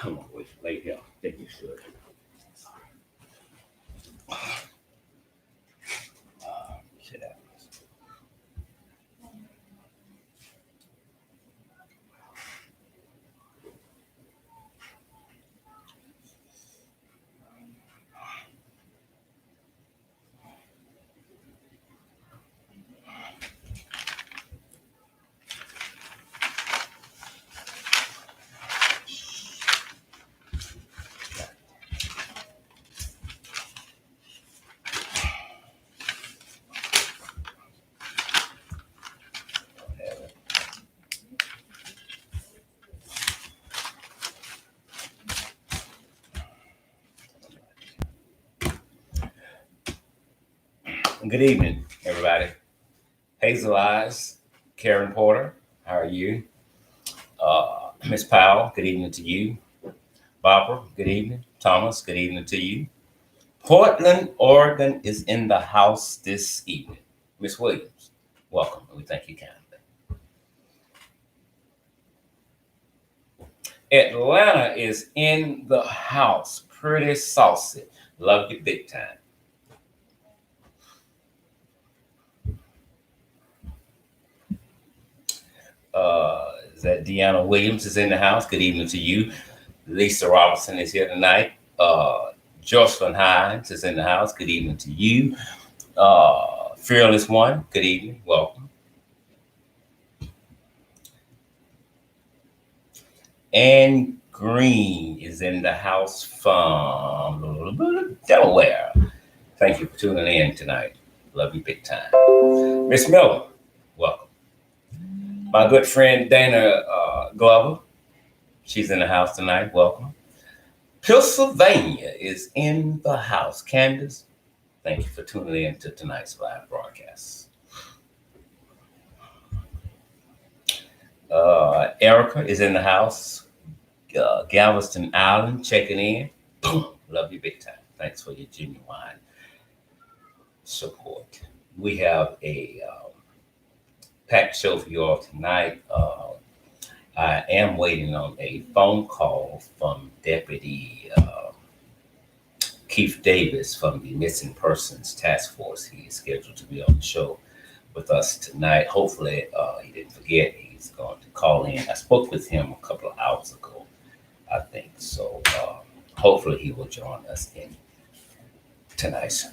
I'm gonna wait lay here. I think you should. Sit down. Good evening, everybody. Hazel Eyes, Karen Porter, how are you? Miss Powell, good evening to you. Barbara, good evening. Thomas, good evening to you. Portland, Oregon is in the house this evening. Miss Williams, welcome, and we thank you kindly. Atlanta is in the house, pretty saucy. Love you big time. Is that Deanna Williams is in the house? Good evening to you. Lisa Robinson is here tonight. Jocelyn Hines is in the house. Good evening to you. Fearless One, good evening. Welcome. Ann Green is in the house from Delaware. Thank you for tuning in tonight. Love you big time. Miss Miller, welcome. My good friend Dana Glover, she's in the house tonight. Welcome. Pennsylvania is in the house. Candace, thank you for tuning in to tonight's live broadcast. Erica is in the house. Galveston Island checking in. Boom. Love you big time. Thanks for your genuine support. We have a packed show for you all tonight. I am waiting on a phone call from Deputy Keith Davis from the Missing Persons Task Force. He is scheduled to be on the show with us tonight. Hopefully, he didn't forget. He's going to call in. I spoke with him a couple of hours ago, I think. So hopefully he will join us in tonight's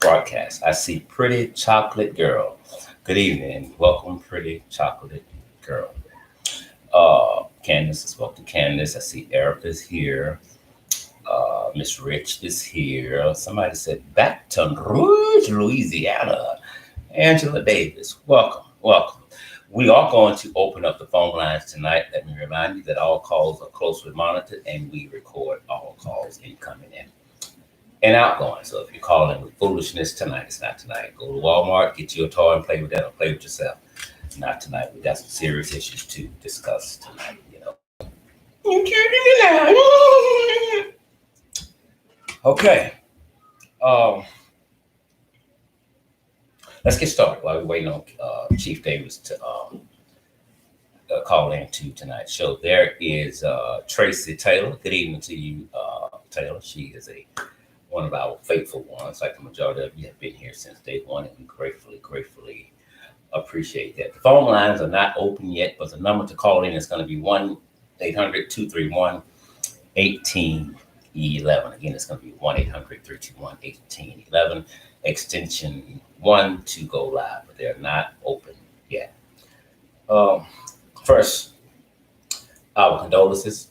broadcast. I see Pretty Chocolate Girl. Good evening. Welcome, Pretty Chocolate Girl. Candace, I spoke to Candace. I see Erica's here. Miss Rich is here. Somebody said Baton Rouge, Louisiana. Angela Davis, welcome, welcome. We are going to open up the phone lines tonight. Let me remind you that all calls are closely monitored and we record all calls incoming and outgoing. So if you're calling with foolishness tonight, it's not tonight. Go to Walmart, get you a toy and play with that or play with yourself. Not tonight. We got some serious issues to discuss tonight, you know. Okay. Let's get started while we're waiting on Chief Davis to call in to tonight's show. There is Tracy Taylor. Good evening to you, Taylor. She is one of our faithful ones. Like the majority of you have been here since day one, and we gratefully appreciate that. The phone lines are not open yet, but the number to call in is going to be 1-800-231-1811. Again, it's going to be 1-800-321-1811, extension 1 to go live, but they're not open yet. First, our condolences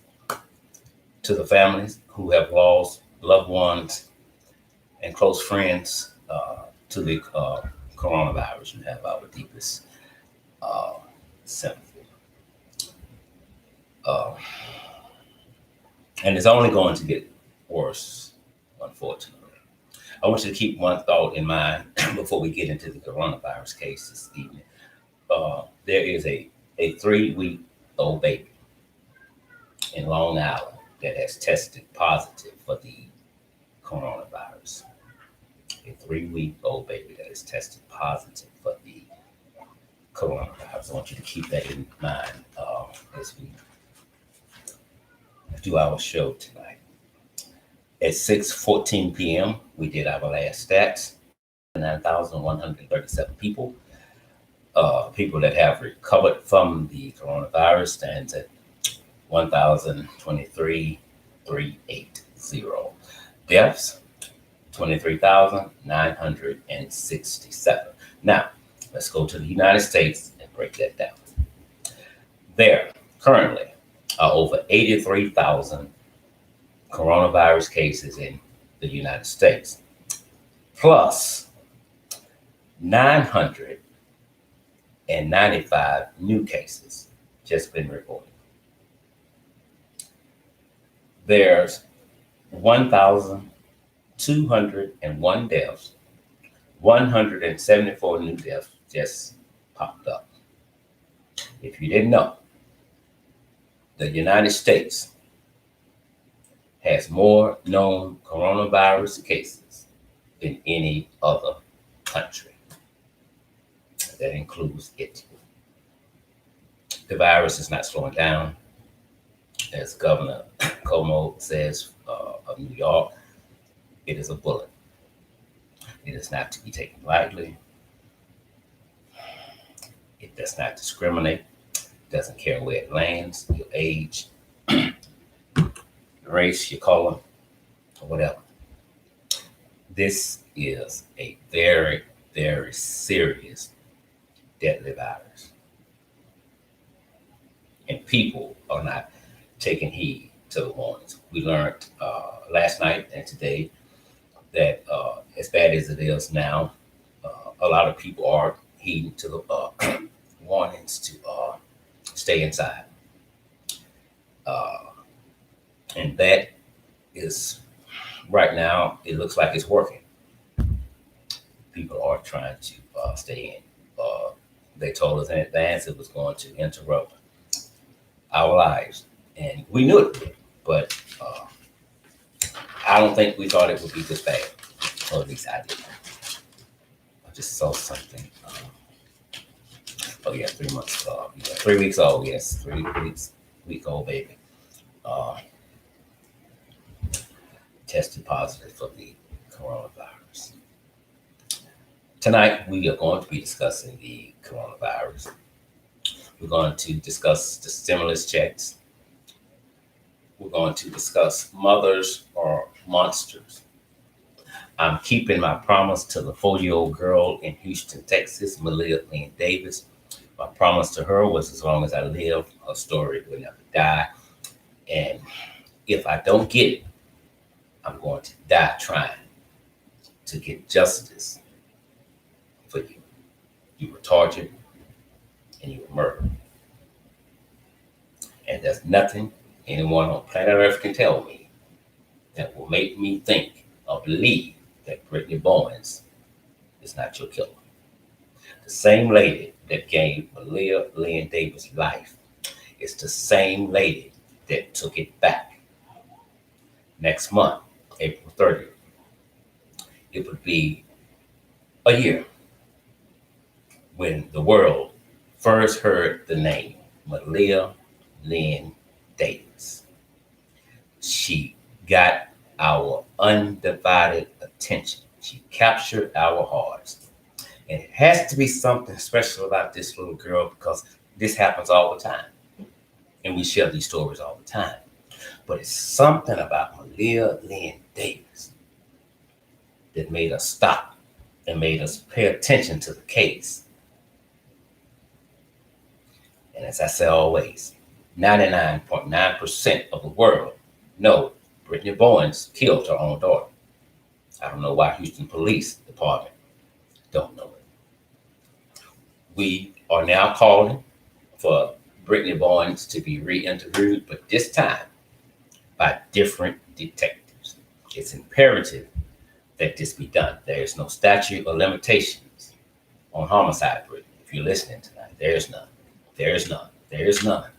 to the families who have lost loved ones and close friends to the coronavirus. You have our deepest sympathy. And it's only going to get worse, unfortunately. I want you to keep one thought in mind before we get into the coronavirus case this evening. There is a 3-week-old baby in Long Island that has tested positive for the coronavirus. A 3-week-old baby that has tested positive for the coronavirus. I want you to keep that in mind as we do our show tonight. At 6:14 p.m., we did our last stats. 9,137 people. People that have recovered from the coronavirus stands at 1,023,380. Deaths, 23,967. Now, let's go to the United States and break that down. There currently are over 83,000 coronavirus cases in the United States, plus 995 new cases just been reported. There's 1,201 deaths, 174 new deaths just popped up. If you didn't know, the United States has more known coronavirus cases than any other country. That includes Italy. The virus is not slowing down. As Governor Cuomo says of New York, it is a bullet. It is not to be taken lightly. It does not discriminate. It doesn't care where it lands, your age, your race, your color, or whatever. This is a very, very serious, deadly virus. And people are not taking heed to the warnings. We learned last night and today that as bad as it is now, a lot of people are heeding to the warnings to stay inside. And that is, right now, it looks like it's working. People are trying to stay in. They told us in advance it was going to interrupt our lives. And we knew it would, but I don't think we thought it would be this bad. Or at least I didn't. I just saw something. 3 months. 3 weeks old. Yes, 3 weeks. Week-old baby. Tested positive for the coronavirus. Tonight we are going to be discussing the coronavirus. We're going to discuss the stimulus checks. We're going to discuss mothers or monsters. I'm keeping my promise to the 4-year-old girl in Houston, Texas, Maleah Lynn Davis. My promise to her was as long as I live, her story will never die. And if I don't get it, I'm going to die trying to get justice for you. You were tortured and you were murdered. And there's nothing anyone on planet Earth can tell me that will make me think or believe that Brittany Bowens is not your killer. The same lady that gave Maleah Lynn Davis life is the same lady that took it back. Next month, April 30th, it would be a year when the world first heard the name Maleah Lynn Davis. She got our undivided attention. She captured our hearts. And it has to be something special about this little girl because this happens all the time. And we share these stories all the time. But it's something about Maleah Lynn Davis that made us stop and made us pay attention to the case. And as I say always, 99.9% of the world know Brittany Bowens killed her own daughter. I don't know why Houston Police Department don't know it. We are now calling for Brittany Bowens to be re-interviewed, but this time by different detectives. It's imperative that this be done. There is no statute or limitations on homicide, Brittany. If you're listening tonight, there is none. There is none. There is none.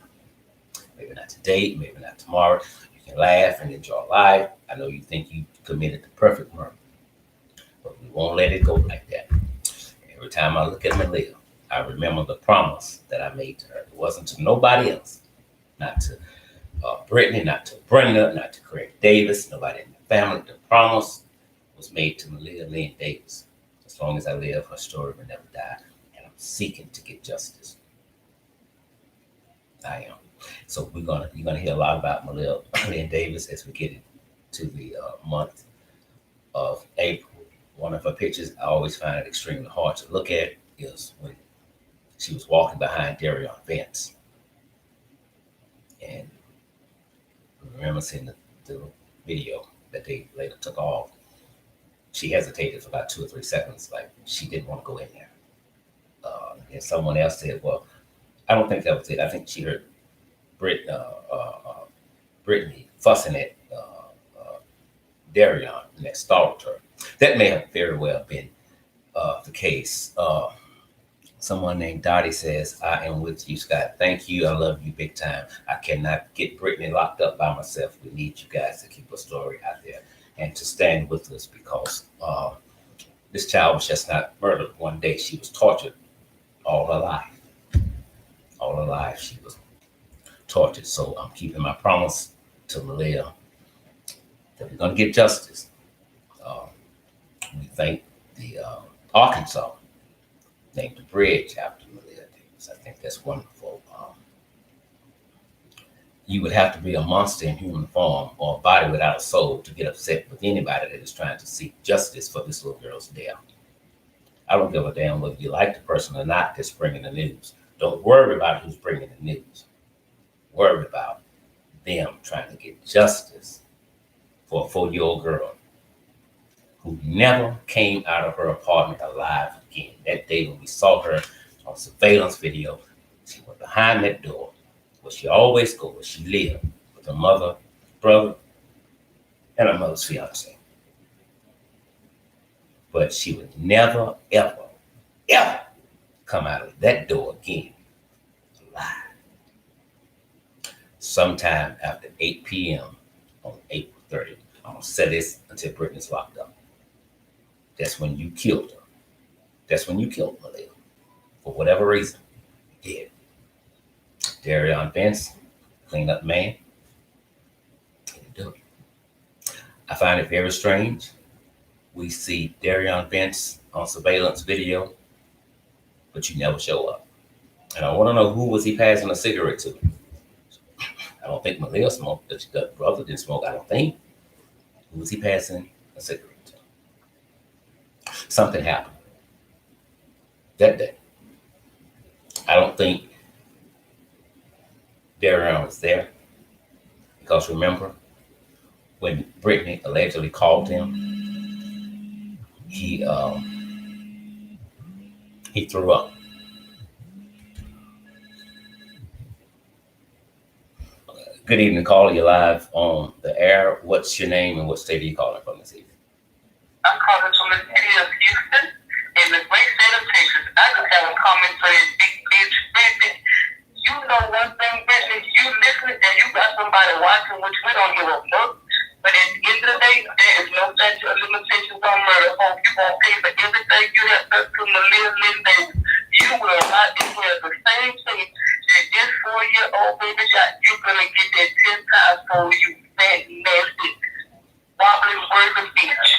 Maybe not today, maybe not tomorrow. You can laugh and enjoy life. I know you think you committed the perfect murder, but we won't let it go like that. Every time I look at Maleah, I remember the promise that I made to her. It wasn't to nobody else, not to Brittany, not to Brenda, not to Craig Davis, nobody in the family. The promise was made to Maleah Lynn Davis. As long as I live, her story will never die. And I'm seeking to get justice. I am. So you're gonna hear a lot about Maleah Lynn Davis as we get into the month of April. One of her pictures I always find it extremely hard to look at is when she was walking behind Darion Vance. And I remember seeing the video that they later took off. She hesitated for about 2 or 3 seconds, like she didn't want to go in there. And someone else said, "Well, I don't think that was it. I think she heard Brittany fussing at Darion, and that stalked her." That may have very well been the case. Someone named Dottie says, "I am with you, Scott. Thank you. I love you big time. I cannot get Brittany locked up by myself. We need you guys to keep a story out there and to stand with us because this child was just not murdered one day. She was tortured all her life. All her life she was tortured." So I'm keeping my promise to Maleah that we're going to get justice. We thank the Arkansas named the bridge after Maleah Davis. I think that's wonderful. You would have to be a monster in human form or a body without a soul to get upset with anybody that is trying to seek justice for this little girl's death. I don't give a damn whether you like the person or not that's bringing the news. Don't worry about who's bringing the news. Worry about them trying to get justice for a 4-year-old girl who never came out of her apartment alive again. That day when we saw her on surveillance video, she went behind that door where she always goes, where she lived with her mother, brother, and her mother's fiance. But she would never, ever, ever come out of that door again alive. Sometime after 8 p.m. on April 30th, I'm going to set this until Brittany's locked up. That's when you killed her. That's when you killed Maleah. For whatever reason, you did. Darion Vance, clean up man, he didn't do it. I find it very strange. We see Darion Vance on surveillance video, but you never show up. And I want to know, who was he passing a cigarette to? I don't think Maleah smoked. The brother didn't smoke, I don't think. Who was he passing a cigarette to? Something happened that day. I don't think Darion was there, because remember when Brittany allegedly called him, he threw up. Good evening, caller. You're live on the air. What's your name and what state are you calling from this evening? I'm calling from the city of Houston in the great state of Texas. I just have a comment for this big bitch, Brittany. You know one thing, Brittany, you listen and you got somebody watching, which we don't give a fuck. But at the end of the day, there is no statute of limitations on murder. Hope you won't pay for everything you have done to Maleah Lynn Davis. You will not declare the same thing that this 4-year-old baby got. You're going to get that 10 times for you, fat, nasty, wobbling words of speech.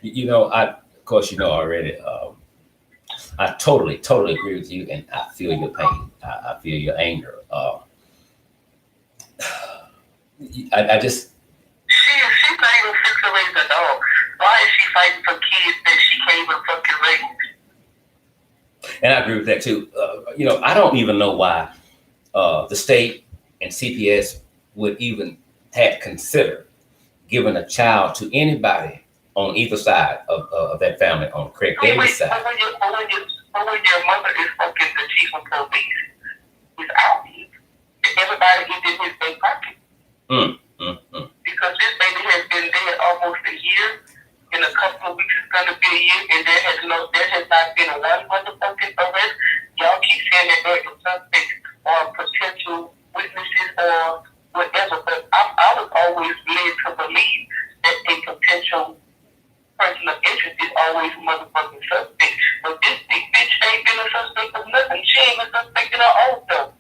You know, of course, you know already, I totally agree with you, and I feel your pain. I feel your anger. I just... She's not even fit to raise a dog. Why is she fighting for kids that she can't even fucking raise? And I agree with that too. You know, I don't even know why the state and CPS would even have considered giving a child to anybody on either side of that family, on Craig Davis' side. But when your mother is fucking the chief of police, it's obvious that everybody is in his back pocket. Because this baby has been dead almost a year. In a couple of weeks, it's going to be a year, and there has not been one motherfucking arrest. Y'all keep saying that there is suspects or potential witnesses or whatever, but I was always led to believe that a potential person of interest is always a motherfucking suspect. But this big bitch ain't been a suspect of nothing. She ain't a suspect in her own self.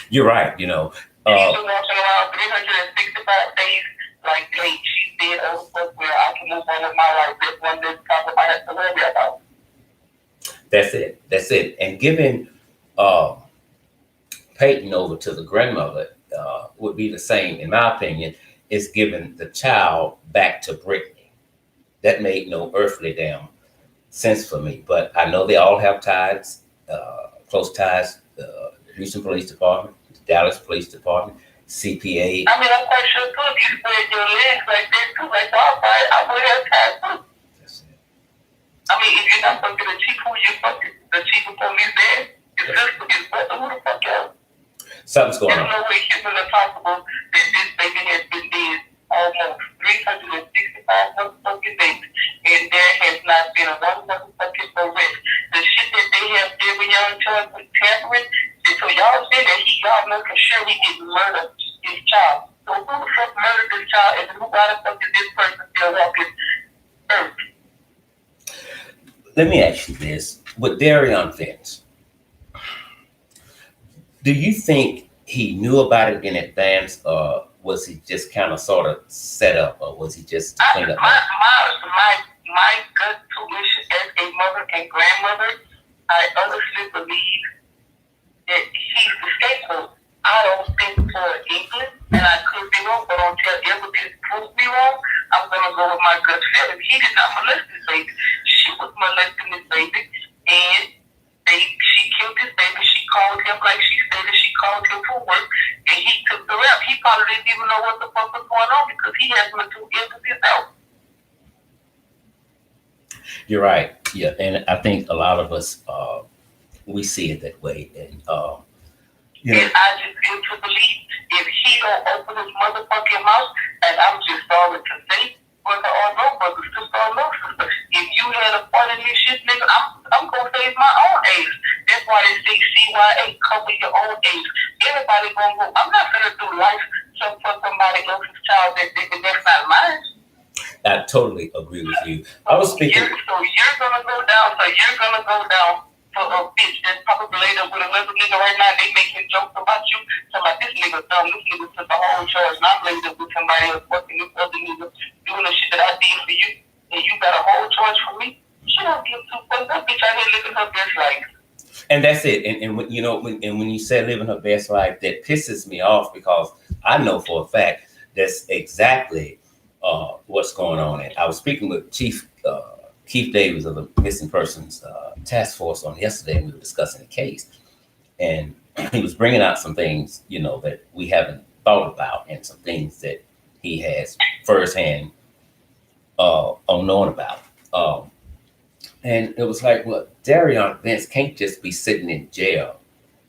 You're right. You know, She's been walking around 365 days like, hey, she's dead over stuff where I can move on with my life. That's one that's problem I have to worry about. That's it. That's it. And giving Peyton over to the grandmother would be the same, in my opinion, is giving the child back to Brittany. That made no earthly damn sense for me. But I know they all have ties, close ties. The Houston Police Department, the Dallas Police Department, CPA. I mean, I'm quite sure too. If you spread your legs like this too, like dogfight, I would have ties too. That's it. I mean, if you're not fucking the chief, who you fucking? The chief of police there? Your sister, your brother, who the fuck else? Something's going on. There's no way humanly possible that this baby has been dead almost 365 motherfucking days, and there has not been one motherfucking arrest. The shit that they have every young child with tampering, and so y'all say that y'all know for sure he didn't murder his child. So who the fuck murdered this child, and who got the fuck is this person still walking earth? Let me ask you this. With Darion Vince, do you think he knew about it in advance, or was he just kind of sort of set up, or was he just clean up? My gut tuition as a mother and grandmother, I honestly believe that he's the scapegoat. I don't think for England, and I could be wrong, but until evidence proves me wrong, I'm gonna go with my gut feeling. He did not molest this baby. She was molesting this baby, and she killed this baby. She called him, like she stated, she called him for work, and he took the rap. He probably didn't even know what the fuck was going on because he has mental illness himself. You're right. Yeah, and I think a lot of us we see it that way, and you know. And I just feel to believe if he don't open his motherfucking mouth, and I'm just sorry to say, whether or no brother, sister or no sister, if you had a part in this shit, nigga, I'm gonna save my own age. That's why they say CYA, cover your own age. Everybody gonna go. I'm not gonna do life for somebody else's child that's not mine. I totally agree with you. I was speaking. So you're gonna go down. So you're gonna go down for a bitch that's probably laid up with another nigga right now. They making jokes about you. Talking about this nigga dumb. This nigga took the whole charge. And I'm laid up with somebody else fucking this other nigga doing the shit that I did for you, and you got a whole charge for me. She don't give two fucks. That bitch out here living her best life. And that's it. And when, you know, when you say living her best life, that pisses me off because I know for a fact that's exactly what's going on. And I was speaking with Chief Keith Davis of the Missing Persons Task Force on yesterday, and we were discussing the case. And he was bringing out some things, you know, that we haven't thought about, and some things that he has firsthand unknown about. And it was like, well, Darion Vince can't just be sitting in jail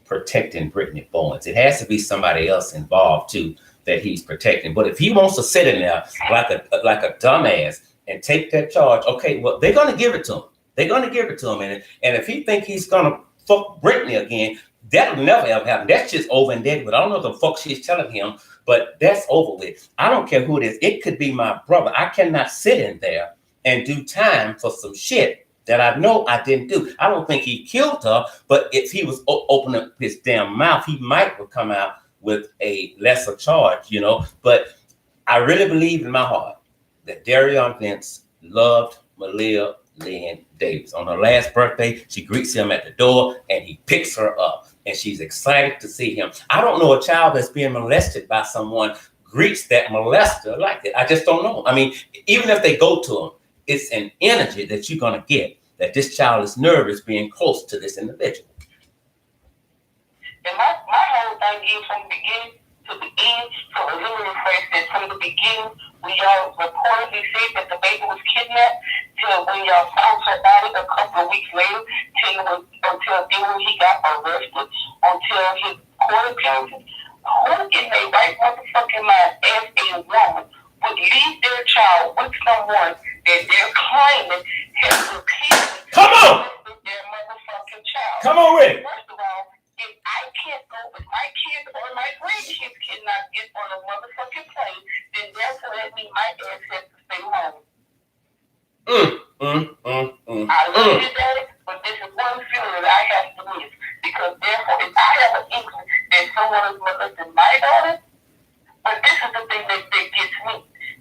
protecting Brittany Bowens. It has to be somebody else involved too that he's protecting. But if he wants to sit in there like a dumbass and take that charge, okay, well, they're gonna give it to him. They're gonna give it to him, and if he think he's gonna fuck Brittany again, that'll never ever happen. That's just over and dead with. I don't know what the fuck she's telling him, but that's over with. I don't care who it is. It could be my brother. I cannot sit in there and do time for some shit that I know I didn't do. I don't think he killed her, but if he was opening up his damn mouth, he might have come out with a lesser charge, you know. But I really believe in my heart that Darion Vince loved Maleah Lynn Davis. On her last birthday, she greets him at the door and he picks her up, and she's excited to see him. I don't know a child that's being molested by someone greets that molester like that. I just don't know. I mean, even if they go to him, it's an energy that you're going to get that this child is nervous being close to this individual. And my whole thing is from the beginning to the end, so a little rephrase that from the beginning, when y'all reportedly said that the baby was kidnapped, till when y'all found her body a couple of weeks later, until then when he got arrested, until his court appearances, who in their right motherfucking mind as a woman would leave their child with someone that they're claiming has repeatedly molested their motherfucking child? Come on, Rick. First of all, if I can't go, if my kids or my grandkids cannot get on a motherfucking plane, then therefore that means my ass has to stay home. I love you, Daddy, but this is one feeling that I have to miss. Because therefore, if I have an inkling that someone is molesting my my daughter. But this is the thing that gets me.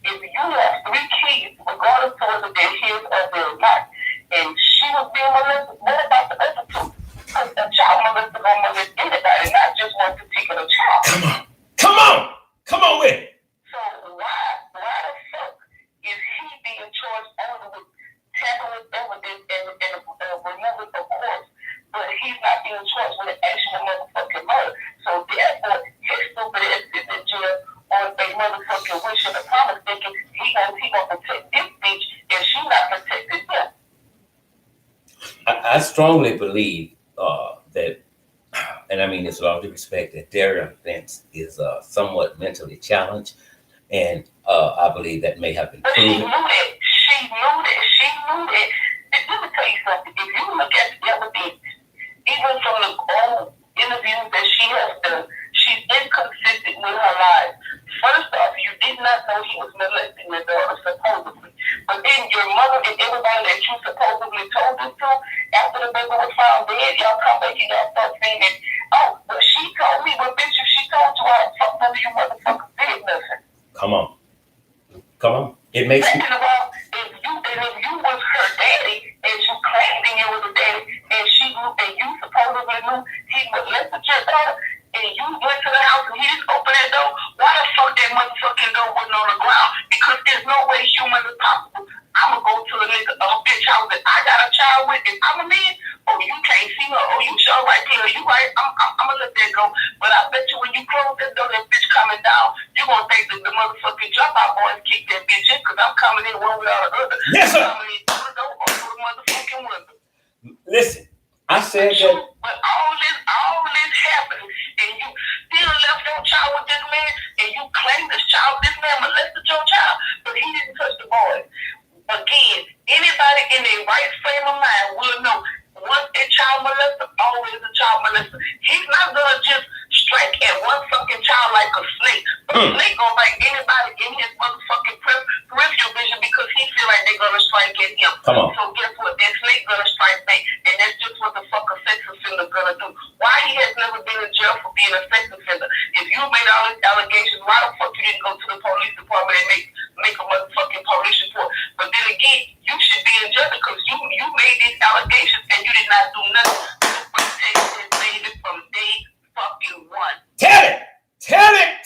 If you have 3 kids, regardless of whether they're his or they're not, and she was being molested, what about the other 2? Because a child molester gonna molest anybody, not just one particular child. Come on with it. So why the fuck is he being charged only with tampering with evidence and removing the corpse, but he's not being charged with an actual motherfucking murder? So therefore, his stupid ass is in jail on a motherfucking wish and a promise, thinking he gonna protect this bitch and she not protecting him. I strongly believe that, and I mean this with all due respect, that Daria Vince is somewhat mentally challenged, and I believe that may have been proven. She knew that. Let me tell you something. If you look at the evidence, even from the old interviews that she has done, she's inconsistent with her lies. First off, you did not know he was molesting your daughter, supposedly. But then your mother and everybody that you supposedly told this to, after the baby was found dead, y'all come back and y'all start saying that, oh, well, she told me, well, bitch, if she told you, I fuck none of you motherfuckers did nothing. Come on. It makes Second of all, if you was her daddy, and you claimed that you was a daddy, and you supposedly knew he molested your daughter, and you went to the house and he just opened that door, why the fuck that motherfucking door wasn't on the ground? Because there's no way human is possible. I'm gonna go to a nigga, bitch house that I got a child with, and I'm a man. Oh, you can't see her. Oh, you sure right there. You right. I'm gonna let that go. But I bet you when you close that door, that bitch coming down, you gonna think that the motherfucking dropout boys kick that bitch in, because I'm coming in one way or the other. Yes, sir. I'm coming in through the door or through the motherfucking window. Listen, I said that. But all this happened, and you still left your child with this man, and you claim this man molested your child, but he didn't touch the boy. Again, anybody in their right frame of mind will know once a child molester, always a child molester. He's not gonna just strike at one fucking child like a snake. A snake gonna bite anybody in his motherfucking peripheral vision because he feel like they're gonna strike at him. So guess what? That snake gonna strike back, and that's just what the fuck a sex offender gonna do. Why he has never been in jail for being a sex offender? If you made all these allegations, why the fuck you didn't go to the police department and make a motherfucking police report? But then again, you should be in jail because you made these allegations and you did not do nothing to protect this baby from day fucking one. Tell it.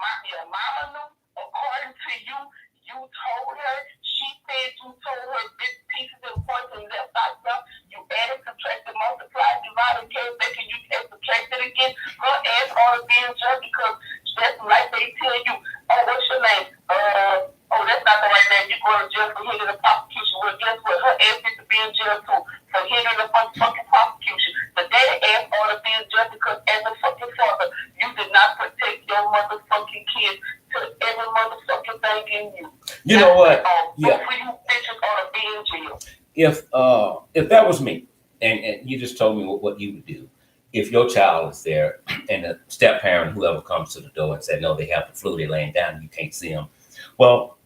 Your mama knew. According to you, you told her. She said you told her bits, pieces, and points and left out stuff. You added, subtracted, multiplied, divided, came back, and you subtracted again. Her ass ought to be in jail because that's like they tell you, oh, what's your name? Oh, that's not the right name. You're going to jail for hindering the prosecution. Well, guess what? Her ass needs to be in jail too for hindering the fucking prosecution. But that ass ought to be in jail because as a fucking father, you did not protect your motherfucking kids to every motherfucking thing in you. You know what? Both of you bitches ought to be in jail. If that was me, and you just told me what you would do, if your child is there and the step parent, whoever comes to the door and said, no, they have the flu, they're laying down, and you can't see them. Well,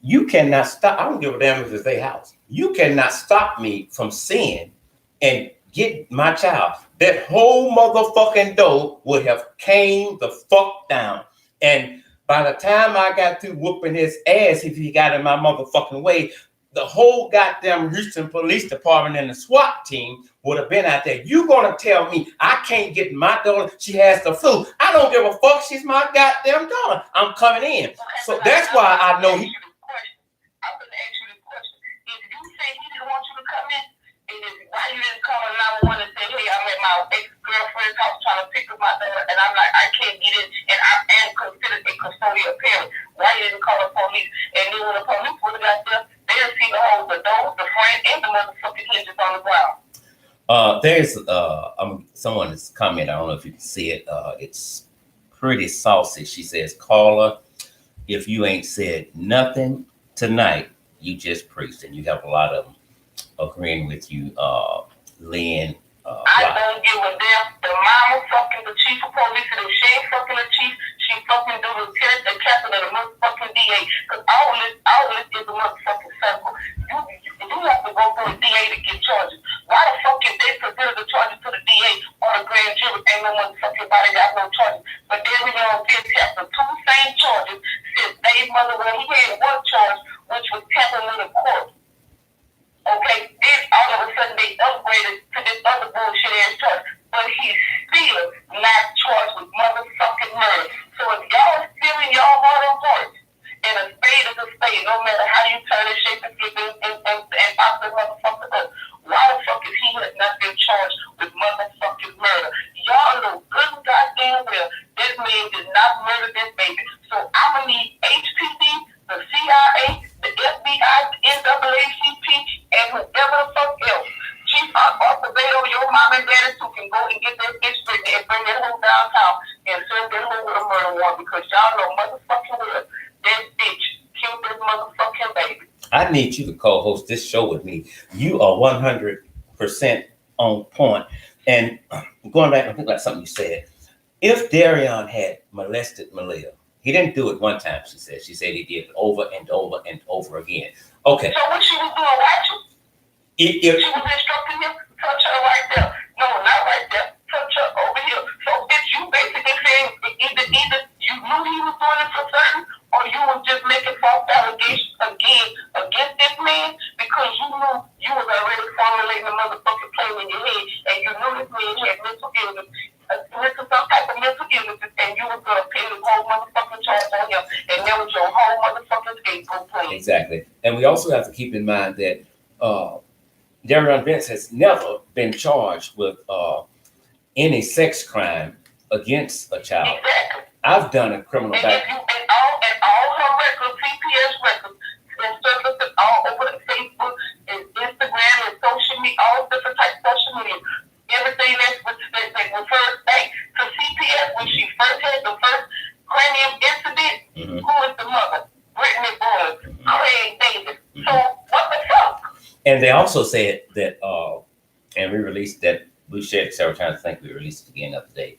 you cannot stop. I don't give a damn if it's their house. You cannot stop me from seeing and get my child. That whole motherfucking door would have came the fuck down. And by the time I got through whooping his ass, if he got in my motherfucking way, the whole goddamn Houston Police Department and the SWAT team would have been out there. You gonna tell me I can't get my daughter? She has the flu. I don't give a fuck. She's my goddamn daughter. I'm coming in. So that's why I know he. I'm gonna ask you this question. If you say he didn't want you to come in, and why you didn't call 911 and say, hey, I'm at my ex-girlfriend's house trying to pick up my daughter, and I'm like, I can't get in, and I am considered a custodial parent. Why you didn't call the police? And then when the police would have got there, they didn't see the whole, the door, the frame, and the motherfucking hinges on the ground. There's someone's comment. I don't know if you can see it. It's pretty saucy. She says, caller, if you ain't said nothing tonight, you just preached. And you have a lot of them agreeing with you, Lynn. I don't give a damn. The mama fucking the chief of police, and if she ain't fucking the chief, she fucking do the captain of the motherfucking DA. Because all this is a motherfucking circle. You have to go through a DA to get charges. Why the fuck can they present the charges to the DA DA or the grand jury. Ain't no motherfucking body got no charges. But then we on this chapter, two same charges. Since Dave's mother, well, he had one charge, which was tampering with a court. Okay, then all of a sudden they upgraded to this other bullshit ass charge. But he's still not charged with motherfucking murder. So if y'all is still in y'all heart of hearts, and a spade is a spade, no matter how you turn and shape and flip and pop the motherfucker up, why the fuck is he has not been charged with motherfucking murder? Y'all know good and goddamn well this man did not murder this baby. So I'ma need HPD, the CIA, the FBI, the NAACP, and whoever the fuck else. Chief Arthur, your mom and daddy too can go and get that bitch written and bring that hoe downtown and send that hoe with a murder warrant because y'all know motherfucking well that bitch killed this motherfucking baby. I need you to co-host this show with me. You are 100% on point. And going back, I think like something you said. If Darion had molested Maleah, he didn't do it one time, she said. She said he did it over and over and over again. Okay. So what she was doing, watching? She was instructing him, touch her right there. No, not right there. Touch her over here. So if you basically saying either you knew he was doing it for certain, or you was just making false allegations again against this man because you knew you was already formulating a motherfucking plan in your head, and you knew this man had mental illness, some type of mental illness, and you was gonna pin the whole motherfucking charge on him, and that was your whole motherfucking scapegoat plan. Exactly. And we also have to keep in mind that Darion Vince has never been charged with any sex crime against a child. Exactly. I've done a criminal back. And all her records, CPS records, and surfaced all over the Facebook and Instagram and social media, all different types of social media. Everything that refers back to CPS when she first had the first cranium incident. Mm-hmm. Who is the mother? Brittany Boyd, Craig Davis. Mm-hmm. So what the fuck? And they also said that, and we released that, we shared it several times, I think we released it again the other day,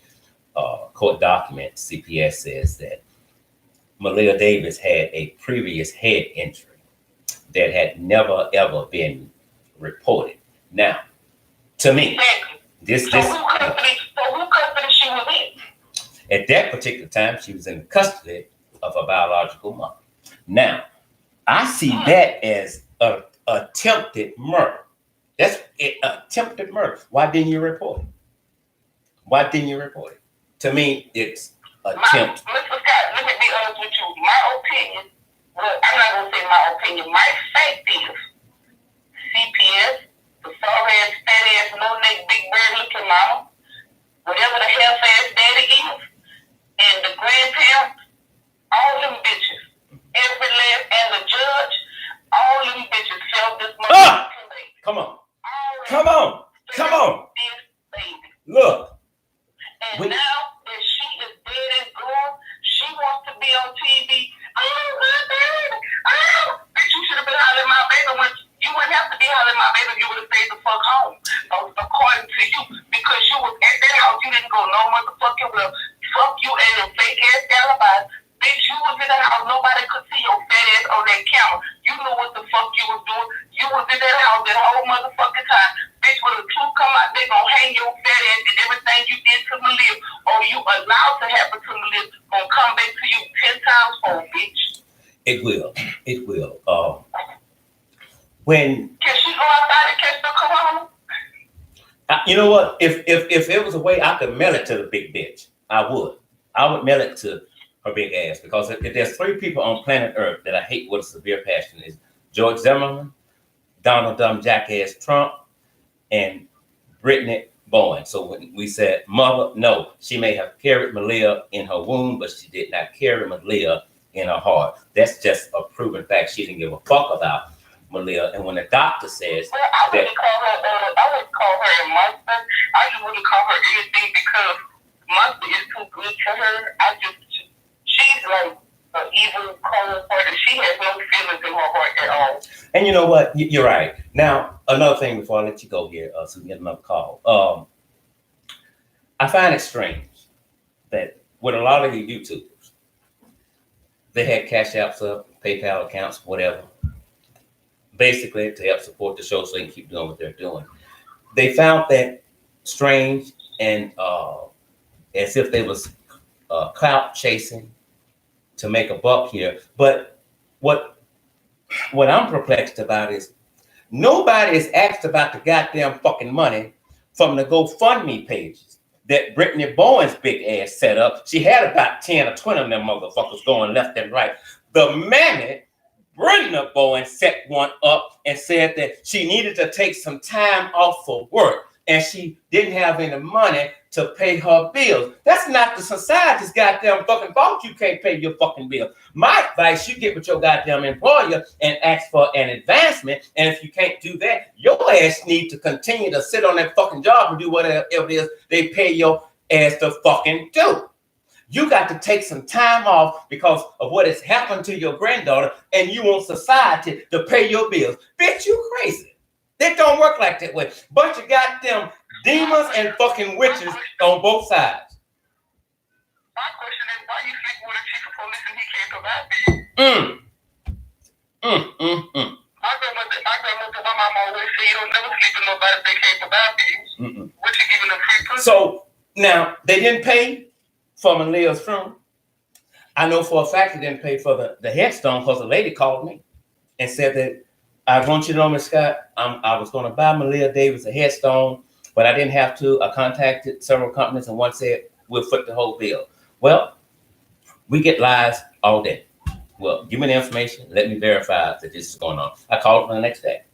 court document, CPS says that Maleah Davis had a previous head injury that had never, ever been reported. Now, to me, who custody she was in? At that particular time, she was in the custody of a biological mother. Now, I see that as an attempted murder. That's attempted murder. Why didn't you report it? To me, it's attempt. Mr. Scott, let me be honest with you. My opinion, well, I'm not going to say my opinion. My fact is CPS, the soft-ass, fat-ass, no-neck, big bird-looking mama, whatever the half-ass daddy is, and the grandparents, all them bitches, every last, and the judge, all them bitches felt this motherfucking baby. Come on. Look. And now that she is dead and gone, she wants to be on TV. Oh, my baby. Oh, bitch, you should have been hollering my baby when you wouldn't have to be hollering my baby if you would have stayed the fuck home. According to you, because you was at that house, you didn't go no motherfucking well. Fuck you and your fake ass alibis. Bitch, you was in the house, nobody could see your fat ass on that camera. You knew what the fuck you was doing. You was in that house that whole motherfucking time. Bitch, when the truth come out, they gonna hang your fat ass and everything you did to Maleah, or you allowed to happen to Maleah, gonna come back to you 10 times fold, bitch. It will. When can she go outside and catch the corona? You know what? If it was a way I could mail it to the big bitch, I would. I would mail it to her big ass, because if there's 3 people on planet Earth that I hate with a severe passion, is George Zimmerman, Donald Dumb Jackass Trump, and Brittany Bowen. So when we said mother, no, she may have carried Maleah in her womb, but she did not carry Maleah in her heart. That's just a proven fact. She didn't give a fuck about Maleah. And when the doctor says I wouldn't call her a monster. I just wouldn't call her anything because monster is too good to her. She's like an evil, cold hearted. She has no feelings in her heart at all. And you know what? You're right. Now, another thing before I let you go here, so we can get another call. I find it strange that with a lot of the YouTubers, they had cash apps up, PayPal accounts, whatever, basically to help support the show so they can keep doing what they're doing. They found that strange and as if they was clout chasing to make a buck here. But what I'm perplexed about is nobody is asked about the goddamn fucking money from the GoFundMe pages that Brittany Bowen's big ass set up. She had about 10 or 20 of them motherfuckers going left and right. The minute Brittany Bowen set one up and said that she needed to take some time off for work and she didn't have any money to pay her bills. That's not the society's goddamn fucking fault you can't pay your fucking bill. My advice, you get with your goddamn employer and ask for an advancement. And if you can't do that, your ass need to continue to sit on that fucking job and do whatever it is they pay your ass to fucking do. You got to take some time off because of what has happened to your granddaughter, and you want society to pay your bills. Bitch, you crazy. It don't work like that way. Bunch of goddamn demons and fucking witches on both sides. My question is, why you sleep with a chief of police and he can't provide for you? My grandmother, my mom always say you don't never sleep with nobody if they can't provide for you. What you giving them free pussy? So now they didn't pay for Maleah's funeral. I know for a fact they didn't pay for the headstone because the lady called me and said that I want you to know, Miss Scott, I was going to buy Maleah Davis a headstone, but I didn't have to. I contacted several companies and one said, we'll foot the whole bill. Well, we get lies all day. Well, give me the information. Let me verify that this is going on. I called him the next day.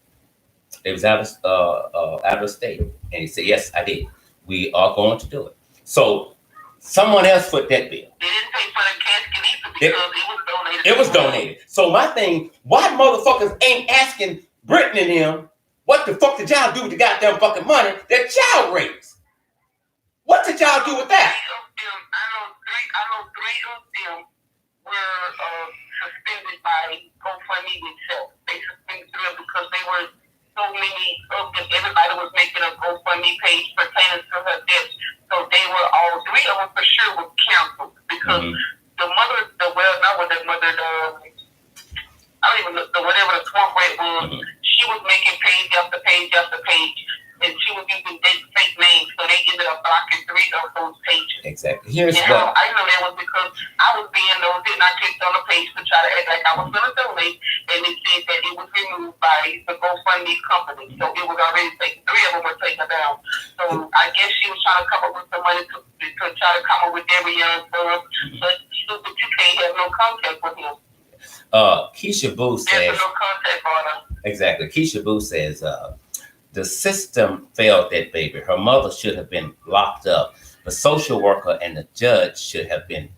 It was out of state. And he said, yes, I did. We are going to do it. So someone else foot that bill. They didn't pay for the casket either because it was donated. It was donated. So my thing, why motherfuckers ain't asking Brittany and them, what the fuck did y'all do with the goddamn fucking money that y'all raised? What did y'all do with that? I know three of them were suspended by GoFundMe itself. They suspended them because they were so many of them. Everybody was making a GoFundMe page pertaining to her death. So they were all three of them for sure were canceled because the mother, I don't even know, whatever the swamp rat was, she was making page after page after page, and she was using fake names, so they ended up blocking three of those pages. Exactly. I know that was because I was being nosy and I clicked on the page to try to act like I was going to donate, and it said that it was removed by the GoFundMe company, so it was already taken. Three of them were taken down. So I guess she was trying to come up with some money to try to come up with every young son, but you can't have no contact with him. Keisha Boo says, exactly. Keisha Boo says, the system failed that baby. Her mother should have been locked up. The social worker and the judge should have been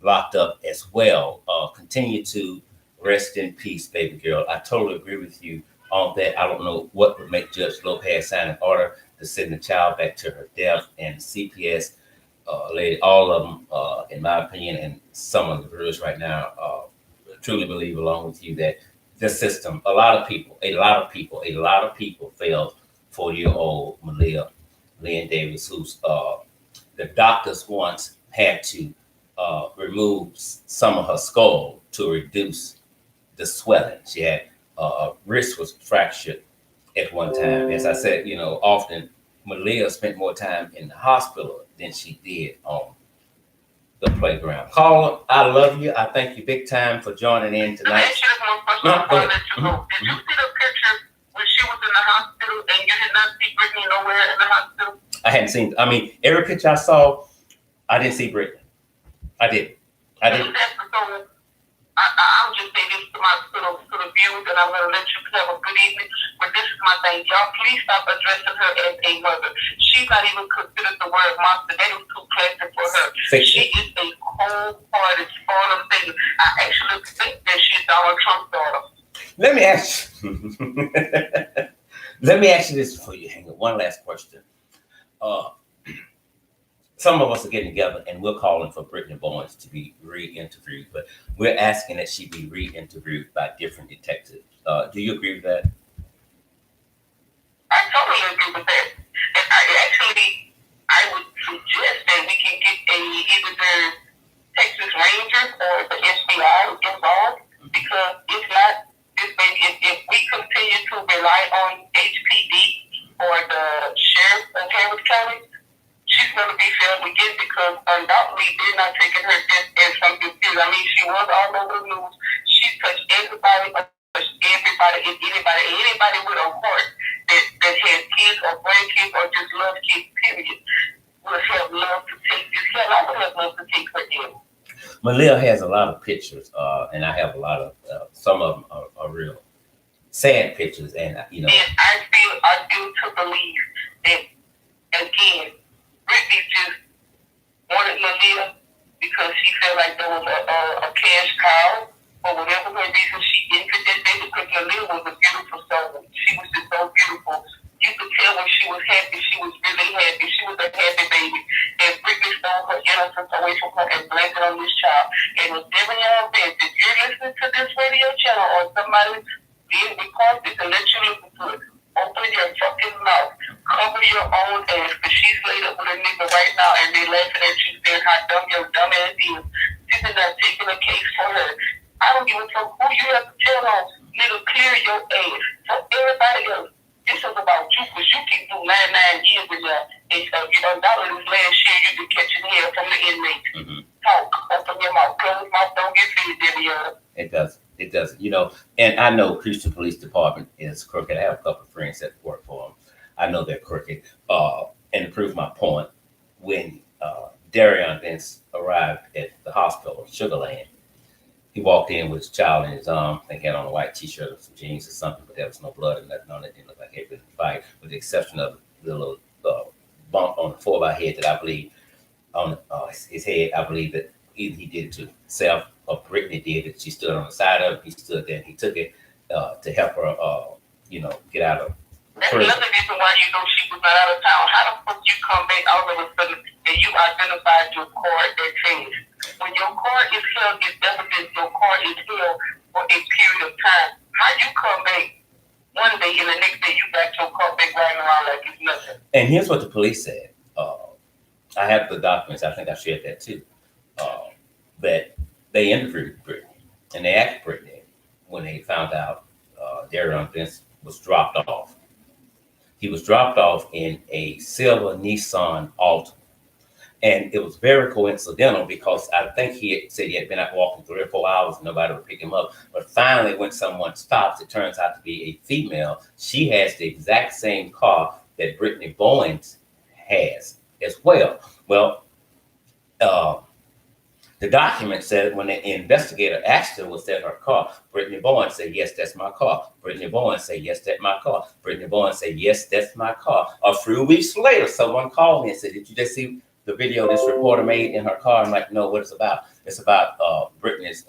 locked up as well. Continue to rest in peace, baby girl. I totally agree with you on that. I don't know what would make Judge Lopez sign an order to send the child back to her death, and CPS lady, all of them, in my opinion, and some of the viewers right now, truly believe along with you that the system, a lot of people failed 40-year-old Maleah Lynn Davis, who's the doctors once had to remove some of her skull to reduce the swelling. She had wrist was fractured at one time. As I said, often Maleah spent more time in the hospital than she did on the playground. Caller, I love you. I thank you big time for joining in tonight. Let me ask you this one question before I let you go. Did you see the picture when she was in the hospital and you did not see Brittany nowhere in the hospital? I hadn't seen. Every picture I saw, I didn't see Brittany. I did. I'll just say this to the viewers, and I'm going to let you have a good evening. But this is my thing. Y'all, please stop addressing her as a mother. She's not even considered the word monster. That is too classic for her. She is a cold-hearted, spoiled thing. I actually think that she's Donald Trump's daughter. Let me ask you this before you hang up. One last question. Some of us are getting together and we're calling for Brittany Bowen to be re-interviewed, but we're asking that she be re-interviewed by different detectives. Do you agree with that? I totally agree with that. And I would suggest that we can get either the Texas Rangers or the FBI involved, because if not, if we continue to rely on HPD or the sheriff of Harris County, to be fair again because undoubtedly they're not taking her death as something serious. I mean, she was all over the news. She touched everybody, and anybody with a heart that has kids or grandkids or just love kids, period, would have loved to take this. Hell, I would have loved to take her in. Maleah has a lot of pictures, and I have a lot of, some of them are real sad pictures, and you know. And I feel to believe that, again, Britney just wanted Maleah because she felt like there was a cash cow, or whatever her reason she entered that baby, because Maleah was a beautiful soul. She was just so beautiful. You could tell when she was happy, she was really happy. She was a happy baby. And Britney stole her innocence away from her and blamed it on this child. And with every young man, if you're listening to this radio channel or somebody being recorded to let you listen to it, open your fucking mouth. Cover your own ass, because she's laid up with a nigga right now and they laughing at you saying how dumb your dumb ass is. This is not taking a case for her. I don't give a fuck who you have to tell on. Nigga, clear your ass. Tell everybody else. This is about you, because you can do 99 years in there. And undoubtedly this last year you been catching hell from the inmates. Mm-hmm. Talk. Open your mouth. Close your mouth. Don't get fed, Debbie. It does. It does. You know, and I know Houston Police Department is crooked. I have a couple of friends that work for them. I know they're crooked. And to prove my point, when Darion Vince arrived at the hospital, Sugar Land, he walked in with his child in his arm. I think he had on a white t-shirt or some jeans or something, but there was no blood or nothing on it. It didn't look like he had been in a fight, with the exception of the little bump on the forehead head that I believe on his head. I believe that either he did it to himself or Brittany did it. She stood on the side of it. He stood there and he took it to help her, get out of. That's another reason why you know she was not out of town. How the fuck you come back all of a sudden and you identified your car that changed? When your car is held, it's evidence your car is held for a period of time. How you come back one day and the next day you got your car back riding around like it's nothing? And here's what the police said. I have the documents. I think I shared that too. That they interviewed Brittany and they asked Brittany when they found out Darion Vince was dropped off. He was dropped off in a silver Nissan Altima. And it was very coincidental because I think he had said he had been out walking 3 or 4 hours and nobody would pick him up. But finally, when someone stops, it turns out to be a female. She has the exact same car that Brittany Bowens has as well. Well, the document said when the investigator asked her, was that her car? Brittany Bowens said, yes, that's my car. Brittany Bowens said, yes, that's my car. Brittany Bowens said, yes, that's my car. A few weeks later, someone called me and said, did you just see the video this reporter made in her car? I'm like, no, what it's about? It's about Brittany's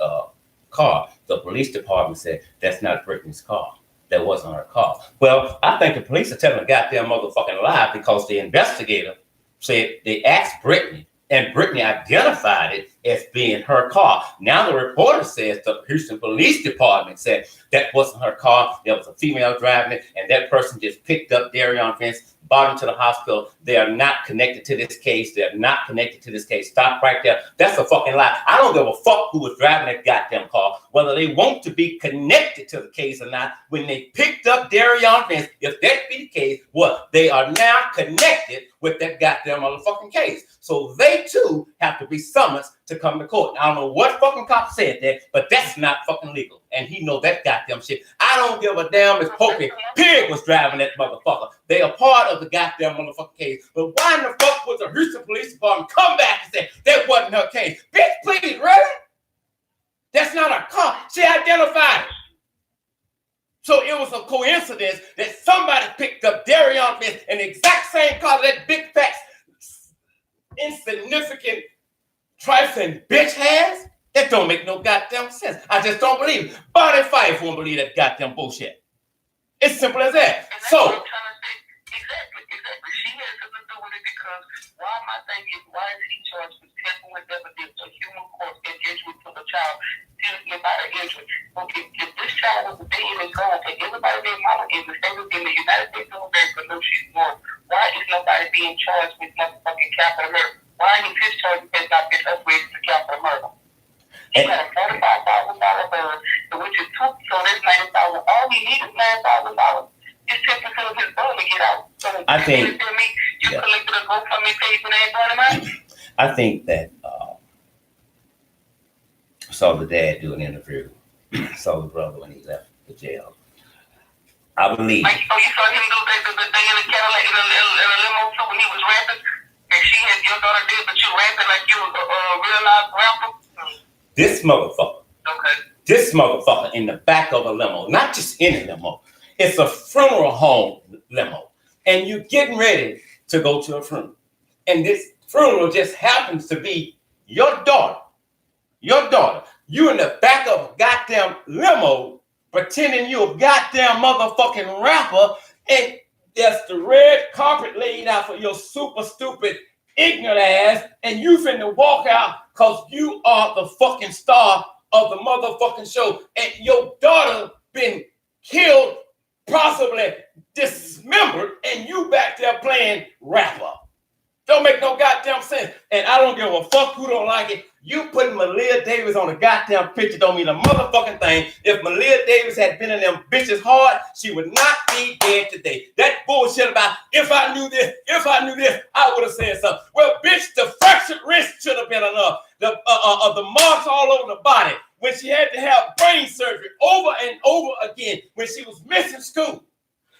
car. The police department said, that's not Brittany's car. That wasn't her car. Well, I think the police are telling a goddamn motherfucking lie because the investigator said they asked Brittany, and Brittany identified it as being her car. Now the reporter says the Houston Police Department said that wasn't her car. There was a female driving it, and that person just picked up Darion Vince, brought him to the hospital. They are not connected to this case. They're not connected to this case. Stop right there. That's a fucking lie. I don't give a fuck who was driving that goddamn car, whether they want to be connected to the case or not. When they picked up Darion Vince, if that be the case, what? They are now connected with that goddamn motherfucking case. So they too have to be summoned to come to court. Now, I don't know what fucking cop said that, but that's not fucking legal. And he know that goddamn shit. I don't give a damn if Pokey Pig was driving that motherfucker. They are part of the goddamn motherfucking case. But why in the fuck would the Houston Police Department come back and say that wasn't her case? Bitch, please, really? That's not her car. She identified it. So it was a coincidence that somebody picked up Darion Vince in the exact same car that big fat, insignificant, trifling bitch has. That don't make no goddamn sense. I just don't believe it. Bonnie Fife won't believe that goddamn bullshit. It's simple as that. So. Exactly. She has something to do with it because why my thing is, why is he charged with tampering with evidence a human corpse and injury to the child? About an injury. Okay, if this child was dead and gone, and everybody their mama is the same in the United States of America knows she's gone, why is nobody being charged with motherfucking capital murder? Why is his charges has not been upgraded to capital murder? He got a $45,000 bill, which is two, so that's $90,000. All he needs is $9,000. It's 10% of his bill to get out. So I think You collected a GoFundMe page and ain't doing it, man? I think that saw the dad do an interview. Saw the brother when he left the jail. I believe. Like, oh, you saw him do the thing in the Cadillac in a limo too when he was rapping, and she had your daughter did, but you rapping like you was a real live rapper. This motherfucker. Okay. This motherfucker in the back of a limo, not just any limo. It's a funeral home limo, and you're getting ready to go to a funeral, and this funeral just happens to be your daughter. Your daughter. You in the back of a goddamn limo pretending you're a goddamn motherfucking rapper, and there's the red carpet laid out for your super stupid ignorant ass, and you finna walk out because you are the fucking star of the motherfucking show, and your daughter been killed, possibly dismembered, and you back there playing rapper. Don't make no goddamn sense. And I don't give a fuck who don't like it. You putting Maleah Davis on a goddamn picture don't mean a motherfucking thing. If Maleah Davis had been in them bitches hard, she would not be dead today. That bullshit about if I knew this, I would have said something. Well, bitch, the fractured wrist should have been enough. The marks all over the body. When she had to have brain surgery over and over again. When she was missing school.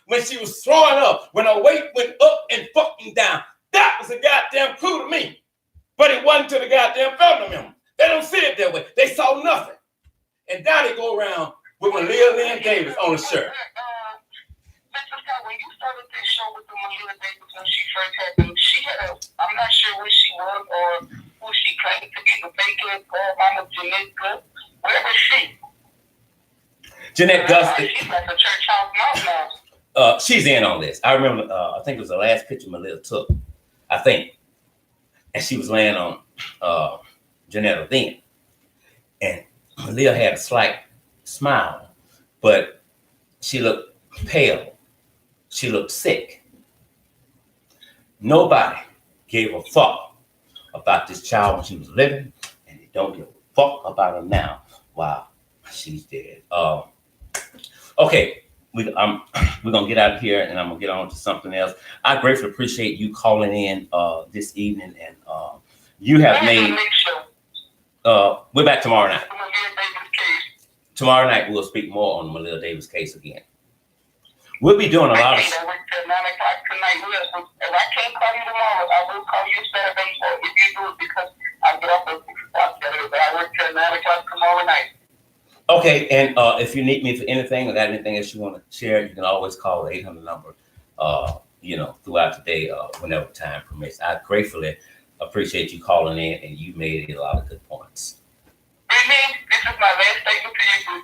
When she was throwing up. When her weight went up and fucking down. That was a goddamn clue to me. But it wasn't to the goddamn family members. They don't see it that way. They saw nothing. And now they go around with Maleah Lynn Davis on the shirt. When you started this show with the Maleah Davis when she first happened, she had I'm not sure where she was or who she claimed to be the fake mama Jeanette Gus. Where was she? Jeanette Gus. She's like a church house mom now. She's in on this. I remember, I think it was the last picture Maleah took. I think. And she was laying on Janetta then. And Maleah had a slight smile, but she looked pale. She looked sick. Nobody gave a fuck about this child when she was living, and they don't give a fuck about her now. Wow, she's dead. Okay. We're gonna get out of here, and I'm gonna get on to something else. I greatly appreciate you calling in this evening, and you have made. We're back tomorrow night. Tomorrow night we'll speak more on the Maleah Davis case again. We'll be doing a lot of. If I can't call you tomorrow, I will call you Saturday if you do it because I get off at 6 o'clock Saturday, but I work till 9 o'clock tomorrow night. Okay, and if you need me for anything or got anything else you want to share, you can always call the 800 number, throughout the day, whenever time permits. I gratefully appreciate you calling in, and you made a lot of good points. This is my last statement to you.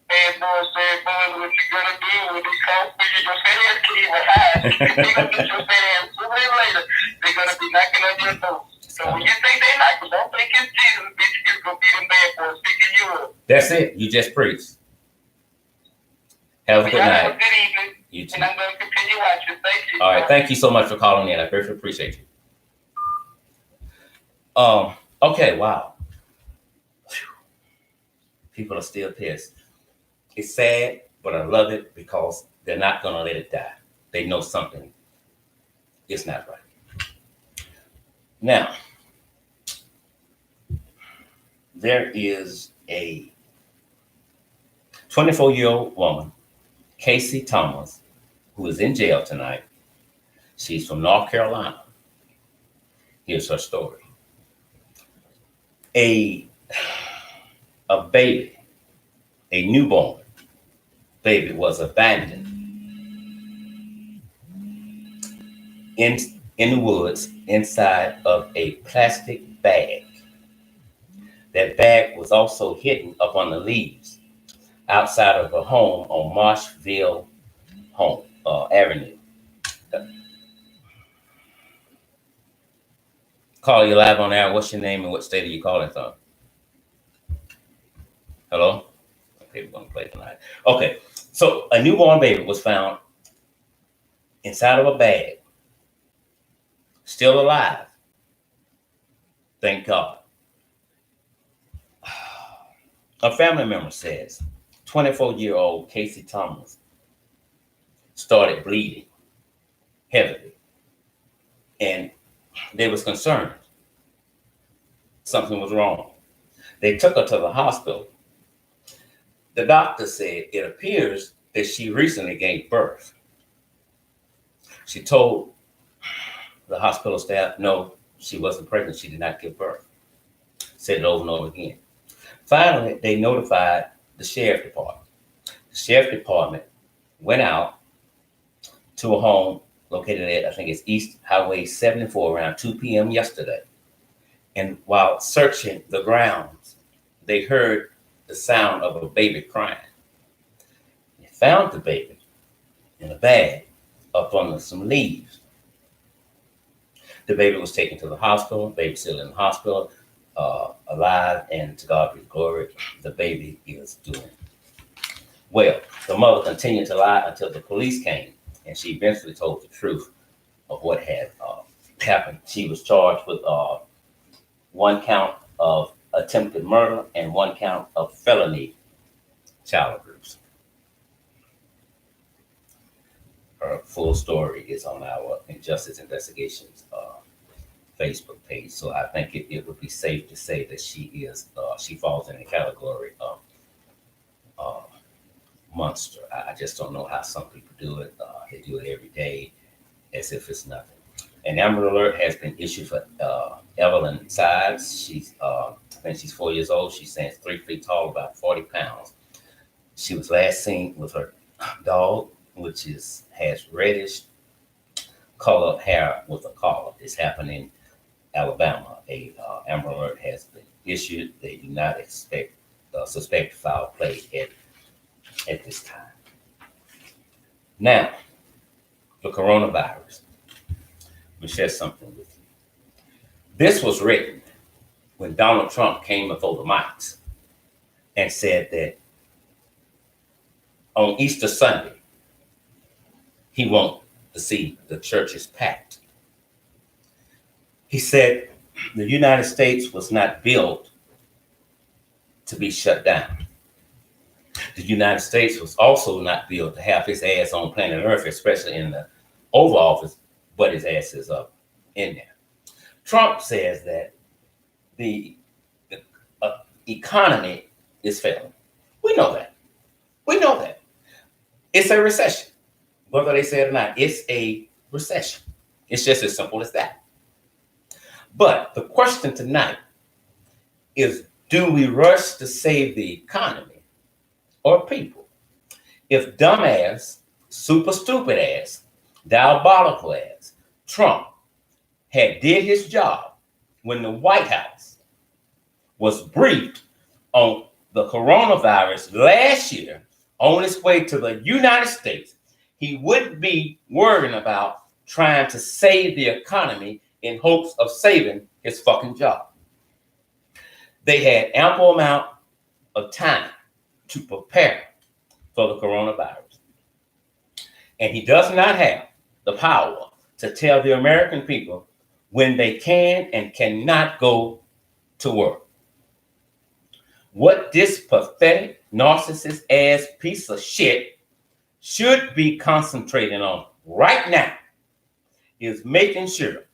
And said, boy, what you gonna do when they come for you? Your fat ass kid will hide. They're gonna get your fat ass sooner or later. They're gonna be knocking on your door. So when you think they like it, don't think it's Jesus, bitch. It's gonna be them bad boys picking you up. That's it. You just preached. Have a good night. Have a good evening. You too. And I'm gonna continue watching. Thank you. All right. Thank you so much for calling in. I very appreciate you. Okay. Wow. People are still pissed. It's sad, but I love it because they're not gonna let it die. They know something is not right. Now, there is a 24-year-old woman, Casey Thomas, who is in jail tonight. She's from North Carolina. Here's her story. A baby, a newborn baby was abandoned in the woods inside of a plastic bag. That bag was also hidden up on the leaves outside of a home on Marshville Avenue. Call you live on air. What's your name and what state are you calling from? Hello? Okay, we're going to play tonight. Okay, so a newborn baby was found inside of a bag, still alive. Thank God. A family member says 24-year-old Casey Thomas started bleeding heavily and they was concerned something was wrong. They took her to the hospital. The doctor said it appears that she recently gave birth. She told the hospital staff, no, she wasn't pregnant. She did not give birth. Said it over and over again. Finally, they notified the sheriff department. The sheriff department went out to a home located at, I think it's East Highway 74 around 2 p.m. yesterday. And while searching the grounds, they heard the sound of a baby crying. They found the baby in a bag up under some leaves. The baby was taken to the hospital. The baby's still in the hospital, alive, and to God be the glory, the baby is doing well. The mother continued to lie until the police came, and she eventually told the truth of what had happened. She was charged with one count of attempted murder and one count of felony child abuse. Her full story is on our Injustice Investigations Facebook page. So I think it would be safe to say that she falls in the category of monster. I just don't know how some people do it. They do it every day as if it's nothing. An Amber Alert has been issued for Evelyn Sides. I think she's 4 years old. She stands 3 feet tall, about 40 pounds. She was last seen with her dog, which has reddish colored hair with a collar. This happened in Alabama. A Amber Alert has been issued. They do not suspect foul play at this time. Now, the coronavirus. Let me share something with you. This was written when Donald Trump came before the mics and said that on Easter Sunday, he wanted to see the churches packed. He said the United States was not built to be shut down. The United States was also not built to have his ass on planet Earth, especially in the Oval Office, but his ass is up in there. Trump says that the economy is failing. We know that. We know that. It's a recession. Whether they say it or not, it's a recession. It's just as simple as that. But the question tonight is, do we rush to save the economy or people? If dumbass, super stupid ass, diabolical ass Trump had did his job when the White House was briefed on the coronavirus last year on its way to the United States, he wouldn't be worrying about trying to save the economy in hopes of saving his fucking job. They had ample amount of time to prepare for the coronavirus. And he does not have the power to tell the American people when they can and cannot go to work. What this pathetic, narcissist ass piece of shit should be concentrating on right now is making sure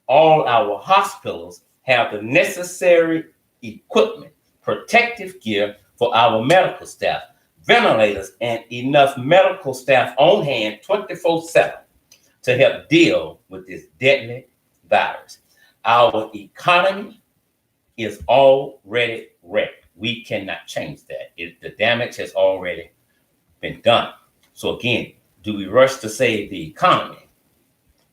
all our hospitals have the necessary equipment, protective gear for our medical staff, ventilators, and enough medical staff on hand 24/7 to help deal with this deadly virus. Our economy is already wrecked. We cannot change that. The damage has already been done. So again, do we rush to save the economy,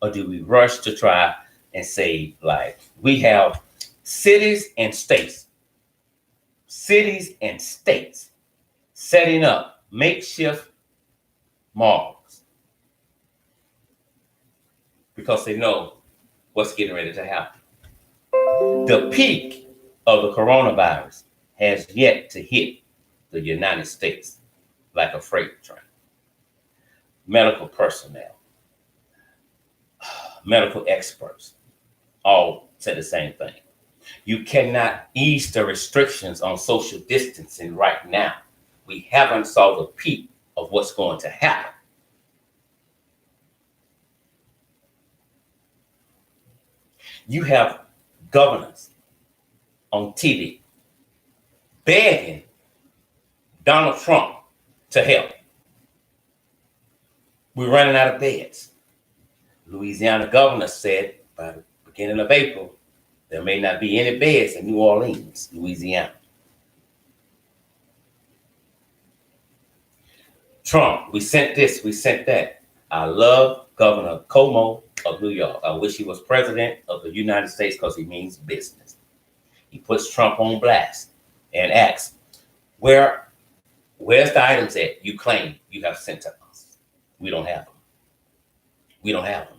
or do we rush to try and save life? We have cities and states setting up makeshift morgues because they know what's getting ready to happen. The peak of the coronavirus has yet to hit the United States like a freight train. Medical personnel, medical experts, all say the same thing. You cannot ease the restrictions on social distancing right now. We haven't saw the peak of what's going to happen. You have governors on TV begging Donald Trump to help. We're running out of beds. Louisiana governor said by the beginning of April, there may not be any beds in New Orleans, Louisiana. Trump, we sent this, we sent that. I love Governor Cuomo of New York. I wish he was president of the United States because he means business. He puts Trump on blast and asks, where's the items that you claim you have sent to us? We don't have them. We don't have them.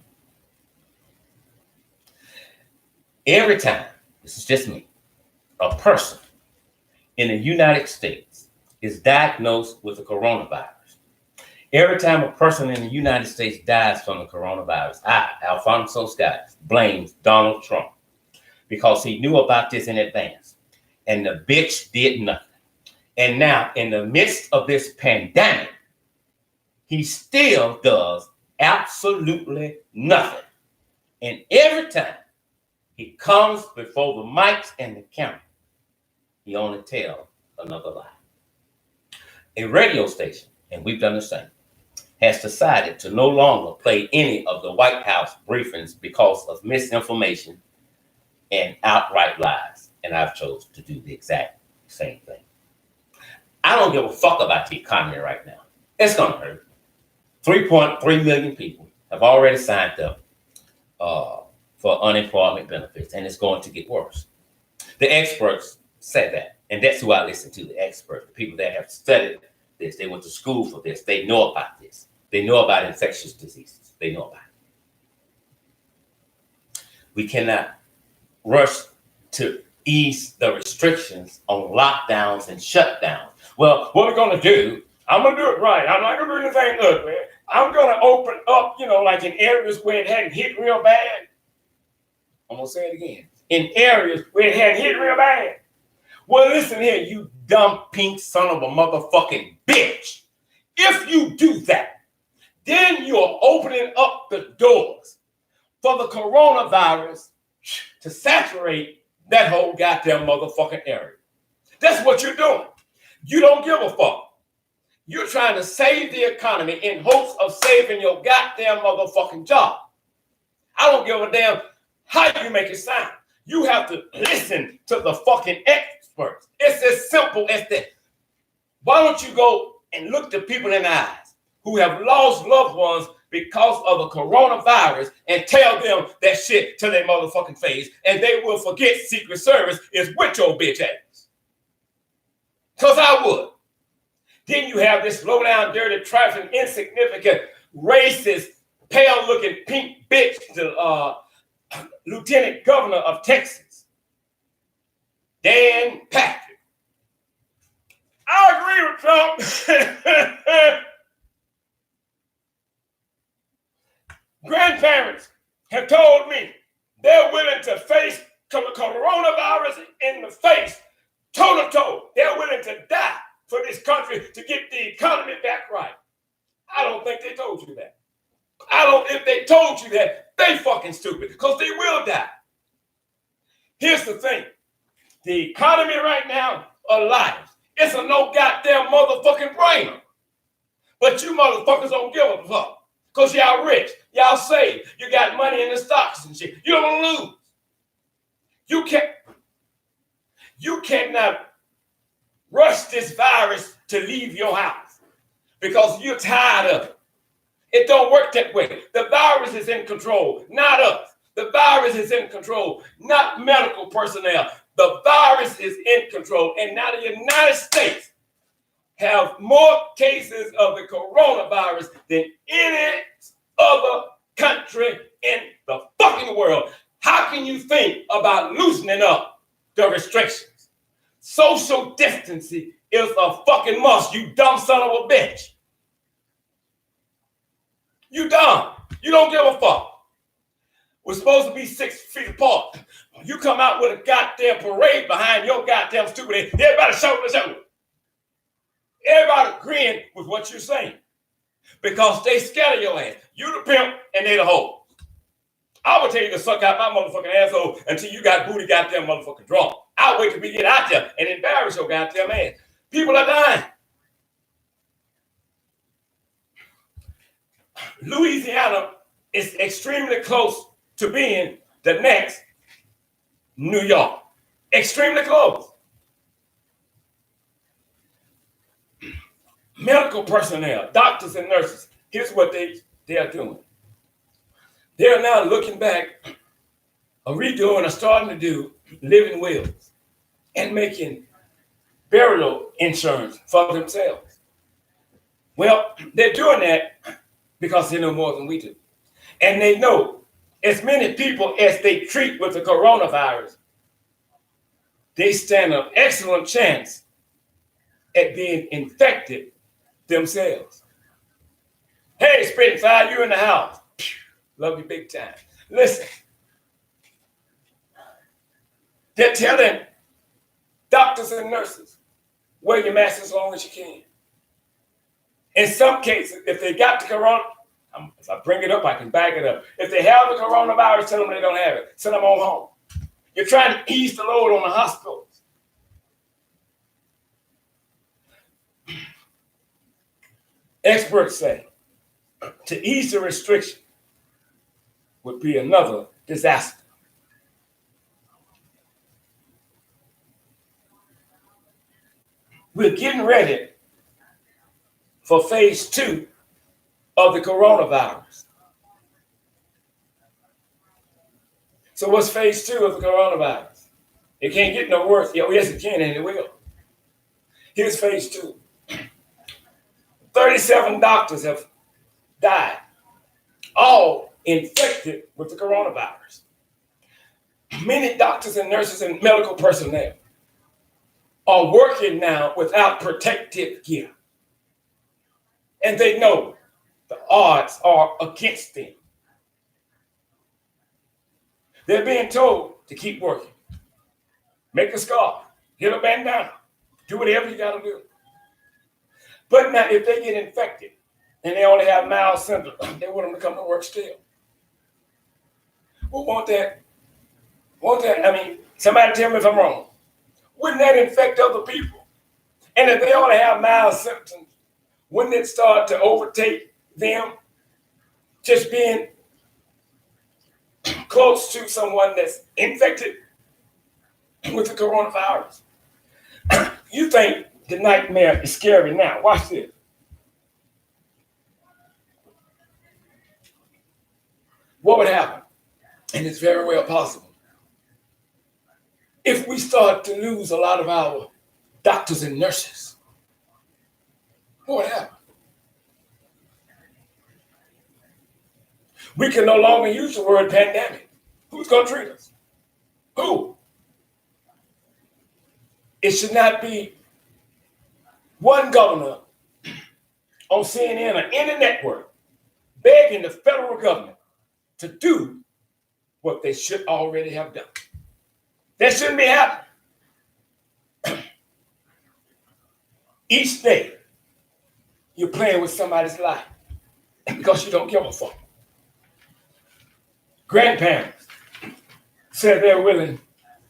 Every time, this is just me, a person in the United States is diagnosed with the coronavirus. Every time a person in the United States dies from the coronavirus, I, Alfonso Scott, blames Donald Trump because he knew about this in advance. And the bitch did nothing. And now, in the midst of this pandemic, he still does absolutely nothing. And every time he comes before the mics and the camera, he only tells another lie. A radio station, and we've done the same, has decided to no longer play any of the White House briefings because of misinformation and outright lies. And I've chosen to do the exact same thing. I don't give a fuck about the economy right now. It's going to hurt. 3.3 million people have already signed up for unemployment benefits, and it's going to get worse. The experts say that, and that's who I listen to, the experts, the people that have studied this. They went to school for this. They know about this. They know about infectious diseases. They know about it. We cannot rush to ease the restrictions on lockdowns and shutdowns. Well, what we're going to do, I'm going to do it right. I'm not going to do anything ugly. I'm going to open up, like in areas where it hadn't hit real bad. I'm going to say it again. In areas where it hadn't hit real bad. Well, listen here, you dumb pink son of a motherfucking bitch. If you do that, then you're opening up the doors for the coronavirus to saturate that whole goddamn motherfucking area. That's what you're doing. You don't give a fuck. You're trying to save the economy in hopes of saving your goddamn motherfucking job. I don't give a damn how you make it sound. You have to listen to the fucking experts. It's as simple as that. Why don't you go and look the people in the eyes who have lost loved ones because of the coronavirus and tell them that shit to their motherfucking face, and they will forget Secret Service is with your bitch ass. Because I would. Then you have this low down, dirty, trifling, insignificant, racist, pale-looking pink bitch, the Lieutenant Governor of Texas, Dan Patrick. I agree with Trump. Grandparents have told me they're willing to face the coronavirus in the face, toe to toe. They're willing to die for this country to get the economy back right. I don't think they told you that. If they told you that, they fucking stupid, because they will die. Here's the thing. The economy right now are liars. It's a no goddamn motherfucking brainer. But you motherfuckers don't give a fuck. Because y'all rich. Y'all saved. You got money in the stocks and shit. You don't lose. You cannot rush this virus to leave your house because you're tired of it. It don't work that way. The virus is in control, not us. The virus is in control, not medical personnel. The virus is in control. And now the United States have more cases of the coronavirus than any other country in the fucking world. How can you think about loosening up the restrictions? Social distancing is a fucking must, you dumb son of a bitch. You dumb. You don't give a fuck. We're supposed to be 6 feet apart. You come out with a goddamn parade behind your goddamn stupid head. Everybody shoulder to shoulder. Everybody agreeing with what you're saying. Because they scatter your ass. You the pimp and they the hoe. I would tell you to suck out my motherfucking asshole until you got booty goddamn motherfucking draw. I'll wait till we get out there and embarrass your goddamn ass. People are dying. Louisiana is extremely close to being the next New York. Extremely close. Medical personnel, doctors and nurses, here's what they are doing. They are now looking back, redoing or starting to do living wills and making burial insurance for themselves. Well, they're doing that because they know more than we do. And they know as many people as they treat with the coronavirus, they stand an excellent chance at being infected themselves. Hey, Spitfire, you in the house. Love you big time. Listen, they're telling doctors and nurses, wear your mask as long as you can. In some cases, if they got the corona, if I bring it up, I can back it up. If they have the coronavirus, tell them they don't have it. Send them on home. You're trying to ease the load on the hospitals. Experts say to ease the restriction would be another disaster. We're getting ready for phase 2 of the coronavirus. So what's phase 2 of the coronavirus? It can't get no worse. Yes, it can, and it will. Here's phase 2. 37 doctors have died, all infected with the coronavirus. Many doctors and nurses and medical personnel are working now without protective gear. And they know the odds are against them. They're being told to keep working. Make a scarf, get a bandana, do whatever you got to do. But now, if they get infected and they only have mild symptoms, they want them to come to work still. Well, won't that, I mean, somebody tell me if I'm wrong. Wouldn't that infect other people? And if they only have mild symptoms, wouldn't it start to overtake them just being close to someone that's infected with the coronavirus? You think the nightmare is scary now. Watch this. What would happen? And it's very well possible. If we start to lose a lot of our doctors and nurses, what would happen? We can no longer use the word pandemic. Who's going to treat us? Who? It should not be one governor on CNN or any network begging the federal government to do what they should already have done. That shouldn't be happening. Each day, you're playing with somebody's life because you don't give a fuck. Grandparents said they're willing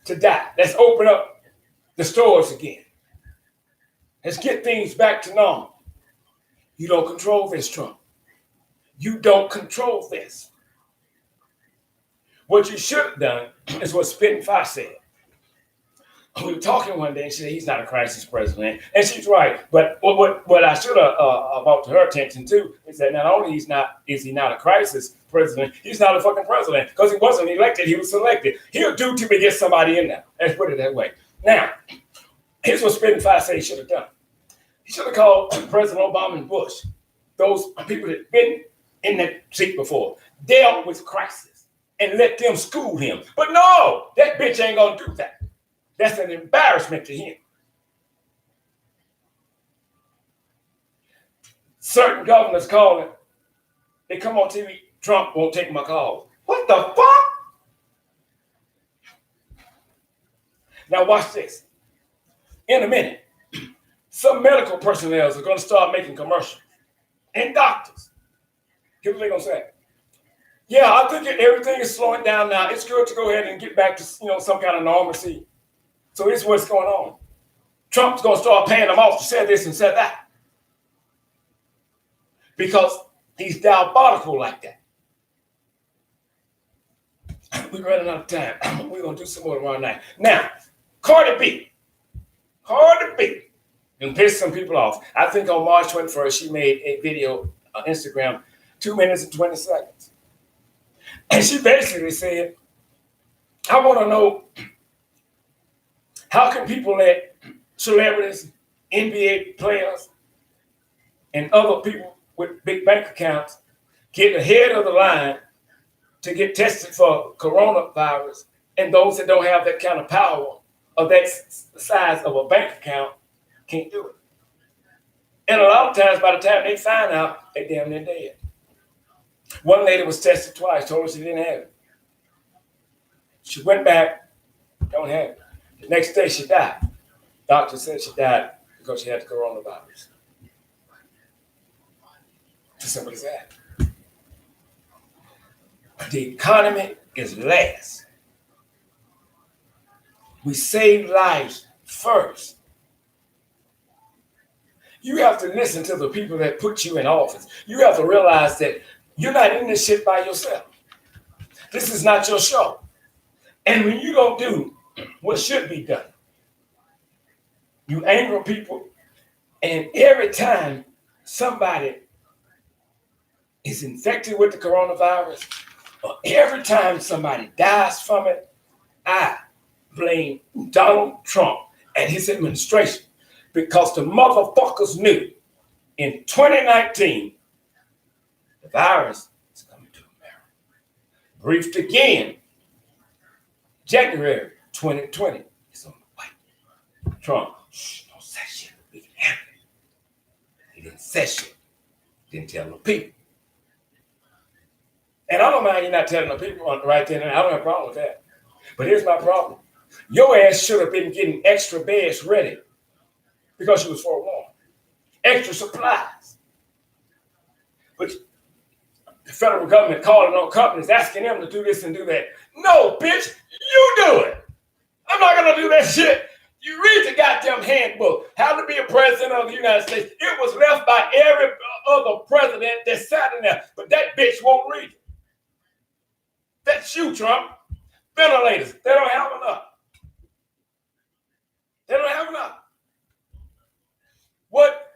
to die. Let's open up the stores again. Let's get things back to normal. You don't control this, Trump. You don't control this. What you should have done is what Spitfire said. We were talking one day and she said he's not a crisis president. And she's right. But what I should have brought to her attention too is that not only is he not a crisis president, he's not a fucking president because he wasn't elected, he was selected. He'll do to get somebody in there. Let's put it that way. Now, here's what Spitfire said he should have done. He should have called President Obama and Bush, those people that have been in that seat before, dealt with crisis and let them school him. But no, that bitch ain't gonna do that. That's an embarrassment to him. Certain governors call him. They come on TV, Trump won't take my call. What the fuck? Now watch this. In a minute, some medical personnel are going to start making commercials. And doctors. Here's what they're going to say. Yeah, I think everything is slowing down now. It's good to go ahead and get back to some kind of normalcy. So here's what's going on. Trump's going to start paying them off to say this and say that. Because he's diabolical like that. We're running out of time. We're going to do some more tomorrow night. Now, Cardi B. And piss some people off. I think on March 21st, she made a video on Instagram, 2 minutes and 20 seconds. And she basically said, I want to know, how can people let celebrities, NBA players, and other people with big bank accounts get ahead of the line to get tested for coronavirus, and those that don't have that kind of power or that size of a bank account can't do it? And a lot of times, by the time they find out, they damn near dead. One lady was tested twice, told her she didn't have it. She went back, don't have it. The next day she died. Doctor said she died because she had the coronavirus. It's as simple as that. The economy is last. We save lives first. You have to listen to the people that put you in office. You have to realize that you're not in this shit by yourself. This is not your show. And when you don't do what should be done, you anger people, and every time somebody is infected with the coronavirus, or every time somebody dies from it, I blame Donald Trump and his administration, because the motherfuckers knew in 2019 the virus is coming to America. Briefed again, January 2020, it's on the way. Trump, don't say shit, we can handle it. He didn't say shit, didn't tell the people. And I don't mind you not telling the people right then and I don't have a problem with that. But here's my problem. Your ass should have been getting extra beds ready because you was forewarned. Extra supplies. But the federal government calling on companies, asking them to do this and do that. No, bitch, you do it. I'm not going to do that shit. You read the goddamn handbook, how to be a president of the United States. It was left by every other president that sat in there, but that bitch won't read it. That's you, Trump. Ventilators, they don't have enough. They don't have enough. What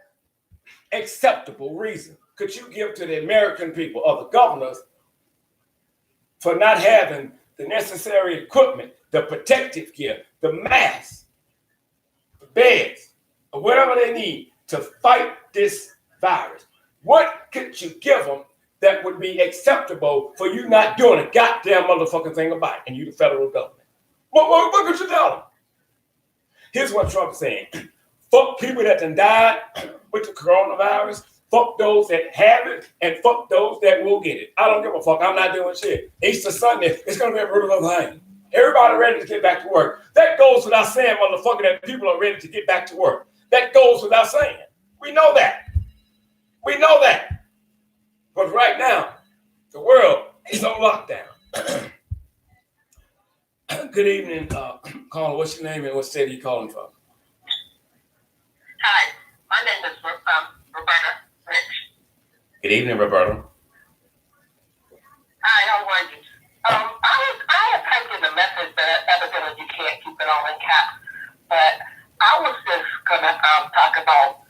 acceptable reason could you give to the American people or the governors for not having the necessary equipment, the protective gear, the masks, the beds, or whatever they need to fight this virus? What could you give them that would be acceptable for you not doing a goddamn motherfucking thing about it, and you the federal government? What could you tell them? Here's what Trump's saying. Fuck people that done died with the coronavirus. Fuck those that have it, and fuck those that will get it. I don't give a fuck. I'm not doing shit. Easter Sunday, it's going to be a brutal thing. Everybody ready to get back to work. That goes without saying, motherfucker, that people are ready to get back to work. That goes without saying. We know that. We know that. But right now, the world is on lockdown. Good evening, caller. What's your name and what state are you calling from? Hi, my name is Roberta Rich. Good evening, Roberta. Hi, how are you? I had typed in the message, but evidently you can't keep it all in caps. But I was just gonna talk about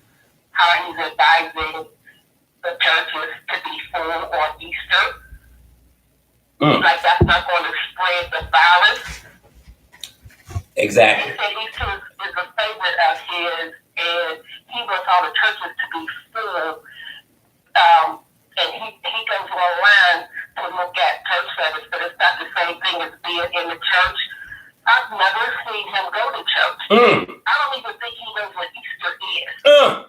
how he's advising the churches to be full on Easter. Like that's not going to spread the virus. Exactly. He said Easter is a favorite of his, and he wants all the churches to be full. And he goes online to look at church service, but it's not the same thing as being in the church. I've never seen him go to church. I don't even think he knows what Easter is.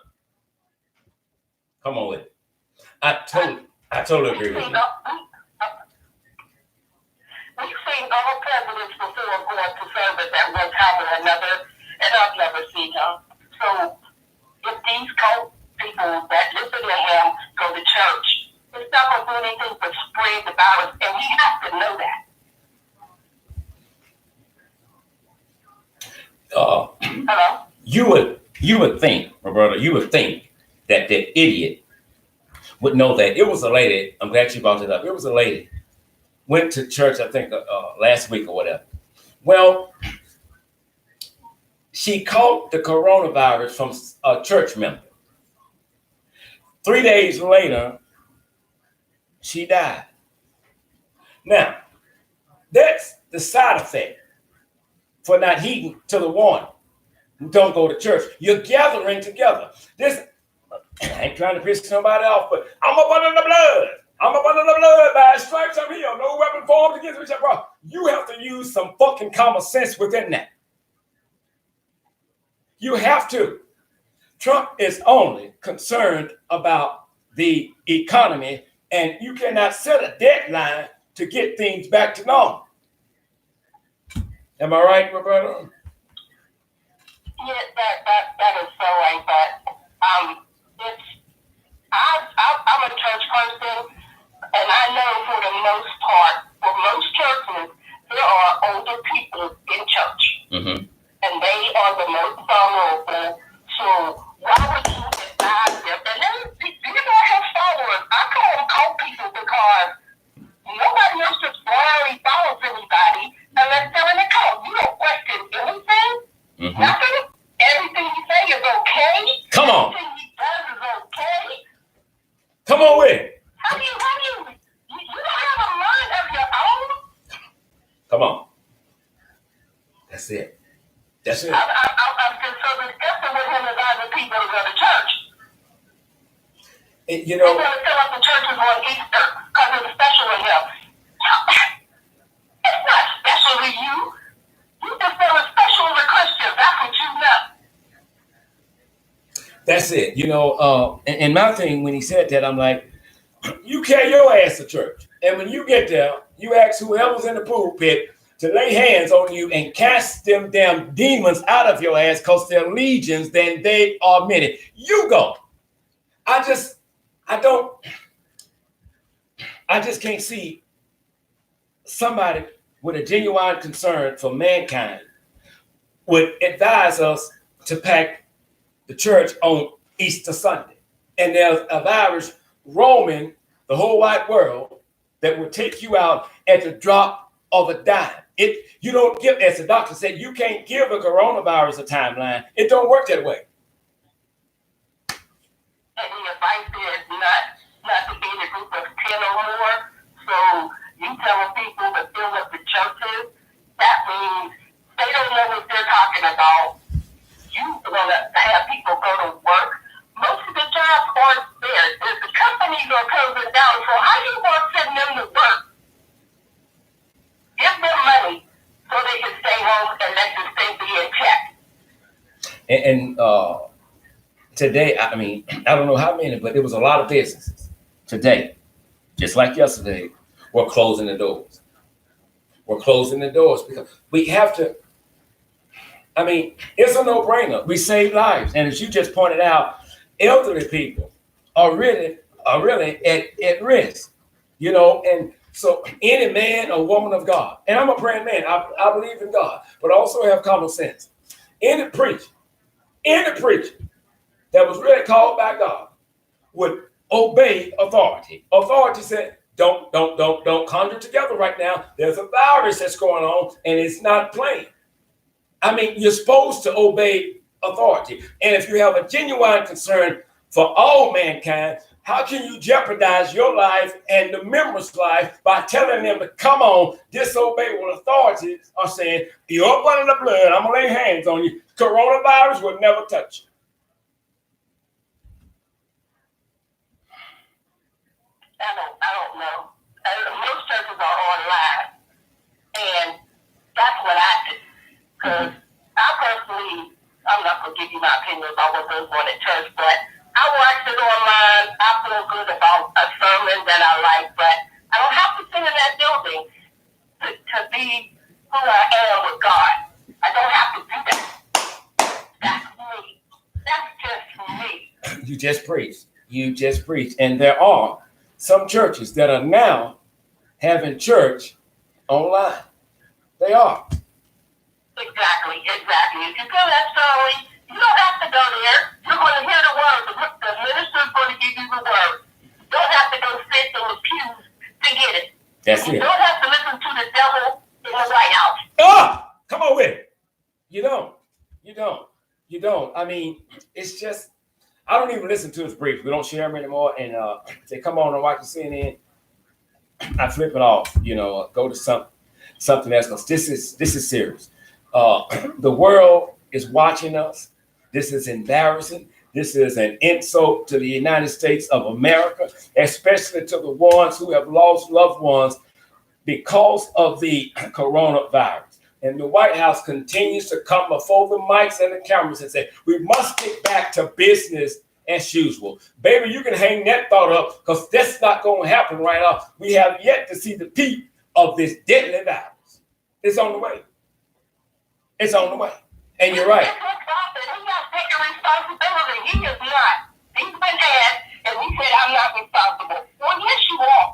Come on with it. I totally agree with you. We've seen all presidents before going to service at one time or another, and I've never seen him. So if these people that listen to him go to church, it's himself or do anything but spread the virus, and he has to know that. Hello? You would think, Roberta, you would think that the idiot would know that. It was a lady, I'm glad you brought it up. It was a lady, went to church, I think last week or whatever. Well, she caught the coronavirus from a church member. 3 days later, she died. Now, that's the side effect for not heeding to the warning. Don't go to church. You're gathering together. This, I ain't trying to piss somebody off, but I'm up under the blood. I'm up under the blood by stripes I'm healed. No weapon formed against me shall prosper. You have to use some fucking common sense within that. You have to. Trump is only concerned about the economy, and you cannot set a deadline to get things back to normal. Am I right, Roberta? Yeah, that is so right. But I'm a church person, and I know for the most part, for most churches, there are older people in church, and they are the most vulnerable. So why would you advise them? And then these don't have followers. I call them cult people because nobody else just blindly follows anybody unless they're in a cult. You don't question anything, nothing. Everything you say is okay. Come on. Everything he does is okay. Come on with it. How do you don't have a mind of your own? Come on. That's it. That's it. I'm just so disgusted with him advising people to go to church. You know, they're going to fill up the churches on Easter because it's special to him. It's not special to you. You just feel it's special to Christians. That's what you know. That's it. You know, and my thing when he said that, I'm like, you carry your ass to church. And when you get there, you ask whoever's in the pulpit to lay hands on you and cast them damn demons out of your ass because they're legions, then they are many. You go. I just can't see somebody with a genuine concern for mankind would advise us to pack the church on Easter Sunday. And there's a virus roaming the whole wide world that will take you out at the drop of a dime. You don't give, as the doctor said, you can't give the coronavirus a timeline. It don't work that way. And the advice is not to be in a group of 10 or more. So you telling people to fill up the churches, that means they don't know what they're talking about. You want to have people go to work. Most of the jobs aren't there. The companies are closing down. So how you want to send them to work? Give them money so they can stay home and let this thing be in check. And today, I mean, I don't know how many, but there was a lot of businesses today, just like yesterday, we're closing the doors. We're closing the doors because we have to. I mean, it's a no-brainer. We save lives. And as you just pointed out, elderly people are really at risk, you know, and so any man or woman of God, and I'm a praying man, I believe in God, but I also have common sense. Any preacher that was really called by God would obey authority. Authority said, don't conjure together right now. There's a virus that's going on and it's not playing. I mean, you're supposed to obey authority. And if you have a genuine concern for all mankind, how can you jeopardize your life and the members' life by telling them to come on, disobey what authorities are saying? You're up under the blood. I'm going to lay hands on you. Coronavirus will never touch you. I don't know. Most churches are online. And that's what I do. Because I personally, I'm not going to give you my opinion about what goes on at church, but I watch it online. I feel good about a sermon that I like, but I don't have to sit in that building to be who I am with God. I don't have to do that. That's me. That's just me. You just preached. And there are some churches that are now having church online. They are. Exactly. If you feel that strongly, you don't have to go there. You're going to hear the word. The minister's going to give you the word. You don't have to go sit in the pews to get it. That's You it. don't have to listen to the devil in the White House. Ah, come on with it. You don't. I mean, it's just, I don't even listen to his briefs. We don't share them anymore. And they come on and watch the CNN. I flip it off. Go to something else. Because this is serious. The world is watching us. This is embarrassing. This is an insult to the United States of America, especially to the ones who have lost loved ones because of the coronavirus. And the White House continues to come before the mics and the cameras and say, we must get back to business as usual. Baby, you can hang that thought up because that's not going to happen right now. We have yet to see the peak of this deadly virus. It's on the way. It's on the way. And you're right. He's not taking responsibility. He is not. He's been asked, and he said, I'm not responsible. Well, yes, you are.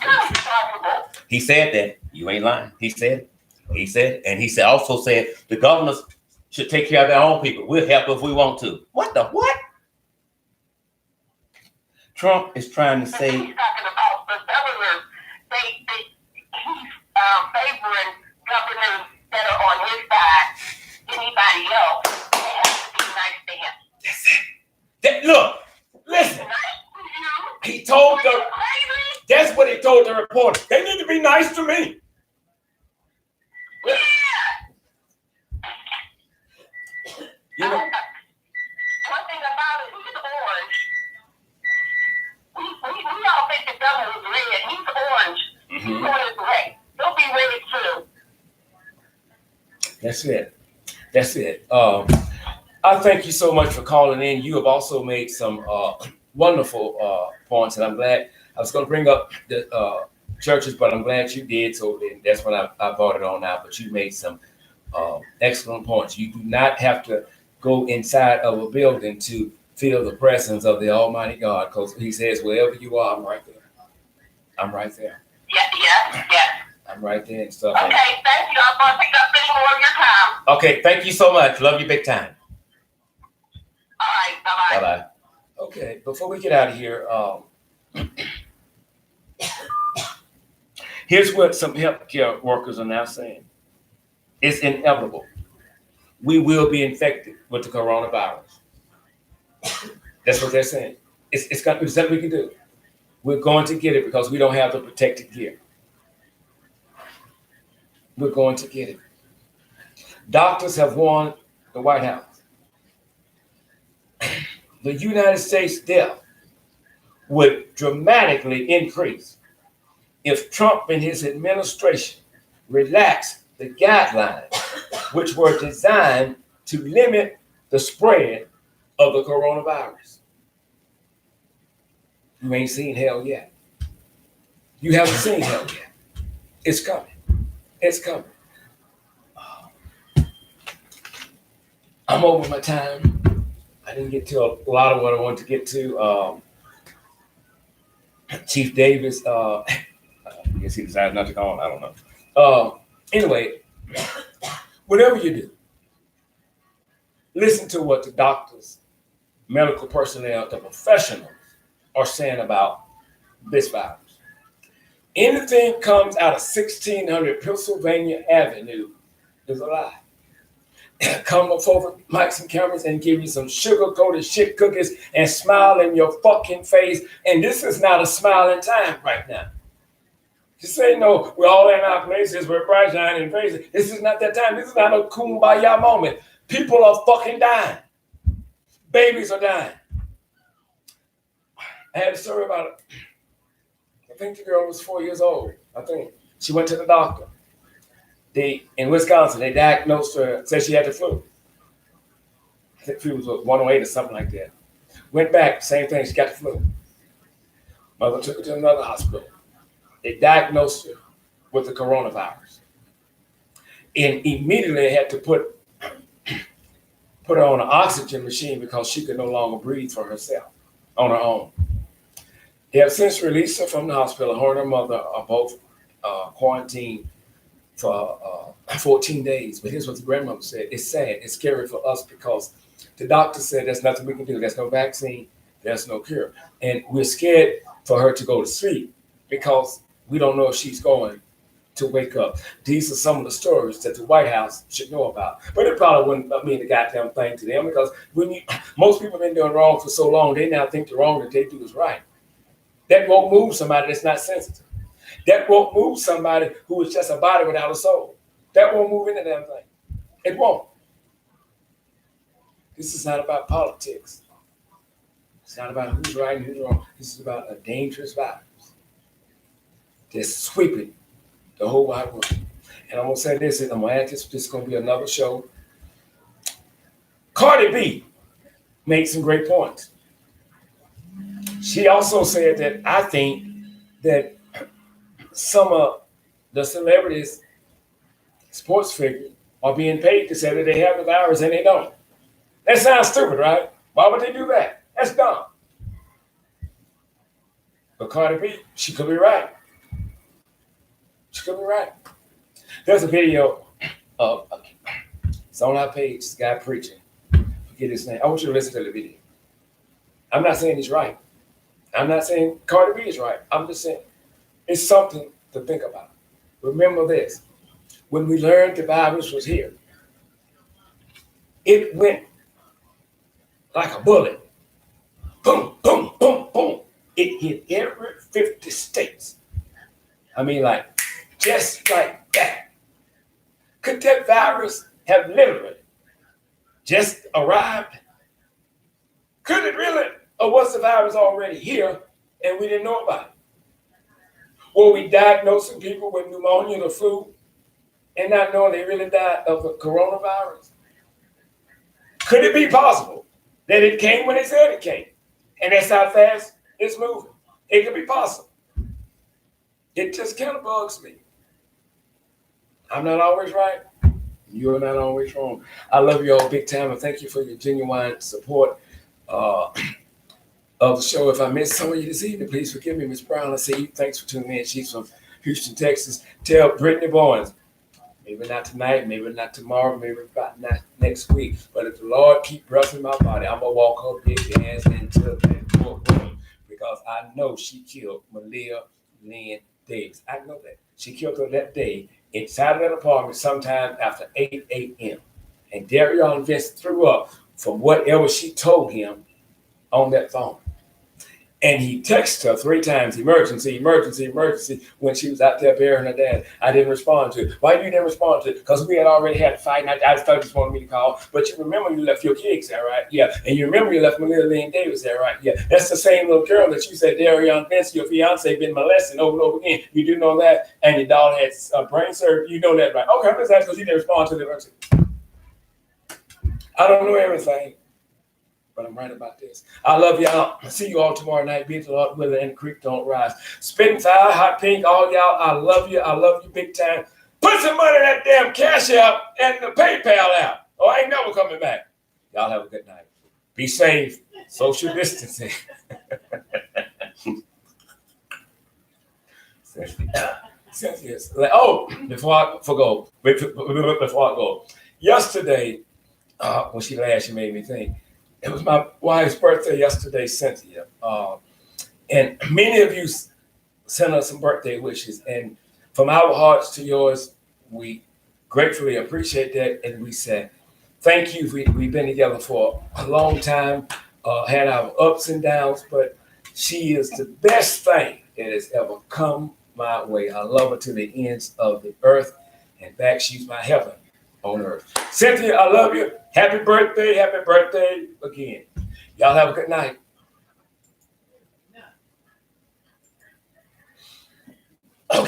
You're responsible. He said that. You ain't lying. He said it. And he also said the governors should take care of their own people. We'll help if we want to. What? Trump is trying to say. He's talking about the governors. He's favoring governors that are on his side. Anybody else, they have to be nice to him. That's it. Look, listen. He told the. That's what he told the reporter. They need to be nice to me. Yeah. You know, One thing about it, he's orange. We all think the devil is red. He's orange. He's on his way. He'll be red too. That's it. I thank you so much for calling in. You have also made some wonderful points, and I'm glad. I was going to bring up the churches, but I'm glad you did. So that's what I brought it on now. But you made some excellent points. You do not have to go inside of a building to feel the presence of the Almighty God, because He says, wherever you are, I'm right there. I'm right there. Yeah. I'm right there and stuff. Okay, thank you. I'm going to pick up any more of your time. Okay, thank you so much. Love you big time. All right, bye-bye. Bye-bye. Okay, before we get out of here, here's what some healthcare workers are now saying. It's inevitable. We will be infected with the coronavirus. That's what they're saying. It's something we can do. We're going to get it because we don't have the protective gear. We're going to get it. Doctors have warned the White House. The United States death would dramatically increase if Trump and his administration relaxed the guidelines which were designed to limit the spread of the coronavirus. You ain't seen hell yet. You haven't seen hell yet. It's coming. It's coming. I'm over my time. I didn't get to a lot of what I wanted to get to. Chief Davis, I guess he decided not to call on. I don't know. Anyway, whatever you do, listen to what the doctors, medical personnel, the professionals are saying about this virus. Anything comes out of 1600 Pennsylvania Avenue is a lie. Come before the mics and cameras and give you some sugar-coated shit cookies and smile in your fucking face. And this is not a smiling time right now. Just say, no, we're all in our places, we're bright shining faces. This is not that time. This is not a kumbaya moment. People are fucking dying. Babies are dying. I had a story about it. I think the girl was 4 years old. I think she went to the doctor. In Wisconsin, they diagnosed her, said she had the flu. I think she was 108 or something like that. Went back, same thing, she got the flu. Mother took her to another hospital. They diagnosed her with the coronavirus. And immediately they had to put her on an oxygen machine because she could no longer breathe for herself on her own. They have since released her from the hospital. Her and her mother are both quarantined for 14 days. But here's what the grandmother said. It's sad. It's scary for us because the doctor said there's nothing we can do. There's no vaccine. There's no cure. And we're scared for her to go to sleep because we don't know if she's going to wake up. These are some of the stories that the White House should know about. But it probably wouldn't mean the goddamn thing to them because most people have been doing wrong for so long, they now think the wrong that they do is right. That won't move somebody that's not sensitive. That won't move somebody who is just a body without a soul. That won't move any damn thing. It won't. This is not about politics. It's not about who's right and who's wrong. This is about a dangerous virus that's sweeping the whole wide world. And I'm going to say this, and I'm going to add this, this is going to be another show. Cardi B made some great points. She also said that I think that some of the celebrities, sports figures, are being paid to say that they have the virus and they don't. That sounds stupid, right? Why would they do that? That's dumb. But Cardi B, she could be right. She could be right. There's a video of, it's on our page, this guy preaching. Forget his name. I want you to listen to the video. I'm not saying he's right. I'm not saying Cardi B is right. I'm just saying it's something to think about. Remember this. When we learned the virus was here, it went like a bullet. Boom, boom, boom, boom. It hit every 50 states. I mean, like, just like that. Could that virus have literally just arrived? Could it really? Or was the virus already here and we didn't know about it? Were we diagnosing people with pneumonia or flu and not knowing they really died of the coronavirus? Could it be possible that it came when it said it came? And that's how fast it's moving. It could be possible. It just kind of bugs me. I'm not always right. You're not always wrong. I love you all big time, and thank you for your genuine support of the show. If I missed some of you this evening, please forgive me, Miss Brown. I see you. Thanks for tuning in. She's from Houston, Texas. Tell Brittany Barnes, maybe not tonight, maybe not tomorrow, maybe not next week, but if the Lord keep breath in my body, I'm going to walk her big ass into that courtroom because I know she killed Maleah Lynn Davis. I know that. She killed her that day inside of that apartment sometime after 8 a.m. And Darion Vince threw up from whatever she told him on that phone. And he texted her 3 times, emergency, emergency, emergency, when she was out there burying her dad. I didn't respond to it. Why you didn't respond to it? Because we had already had a fight, and I thought you just wanted me to call. But you remember you left your kids there, right? Yeah. And you remember you left Maleah Lynn Davis there, right? Yeah. That's the same little girl that you said, Darion Vince, your fiance, been molested over and over again. You do know that? And your daughter had brain surgery. You know that, right? Okay, I'm just asking because you didn't respond to the emergency. I don't know everything, but I'm right about this. I love y'all. See you all tomorrow night. Be the Lord willing and the creek don't rise. Spitting fire, hot pink, all y'all. I love you. I love you big time. Put some money in that damn Cash App and the PayPal app. Oh, I ain't never coming back. Y'all have a good night. Be safe. Social distancing. Yes. Oh, before I go. Yesterday, when she laughed, she made me think. It was my wife's birthday yesterday, Cynthia. And many of you sent us some birthday wishes. And from our hearts to yours, we gratefully appreciate that. And we said, thank you. We've been together for a long time, had our ups and downs, but she is the best thing that has ever come my way. I love her to the ends of the earth. And back, she's my heaven on earth. Cynthia, I love you. Happy birthday again. Y'all have a good night.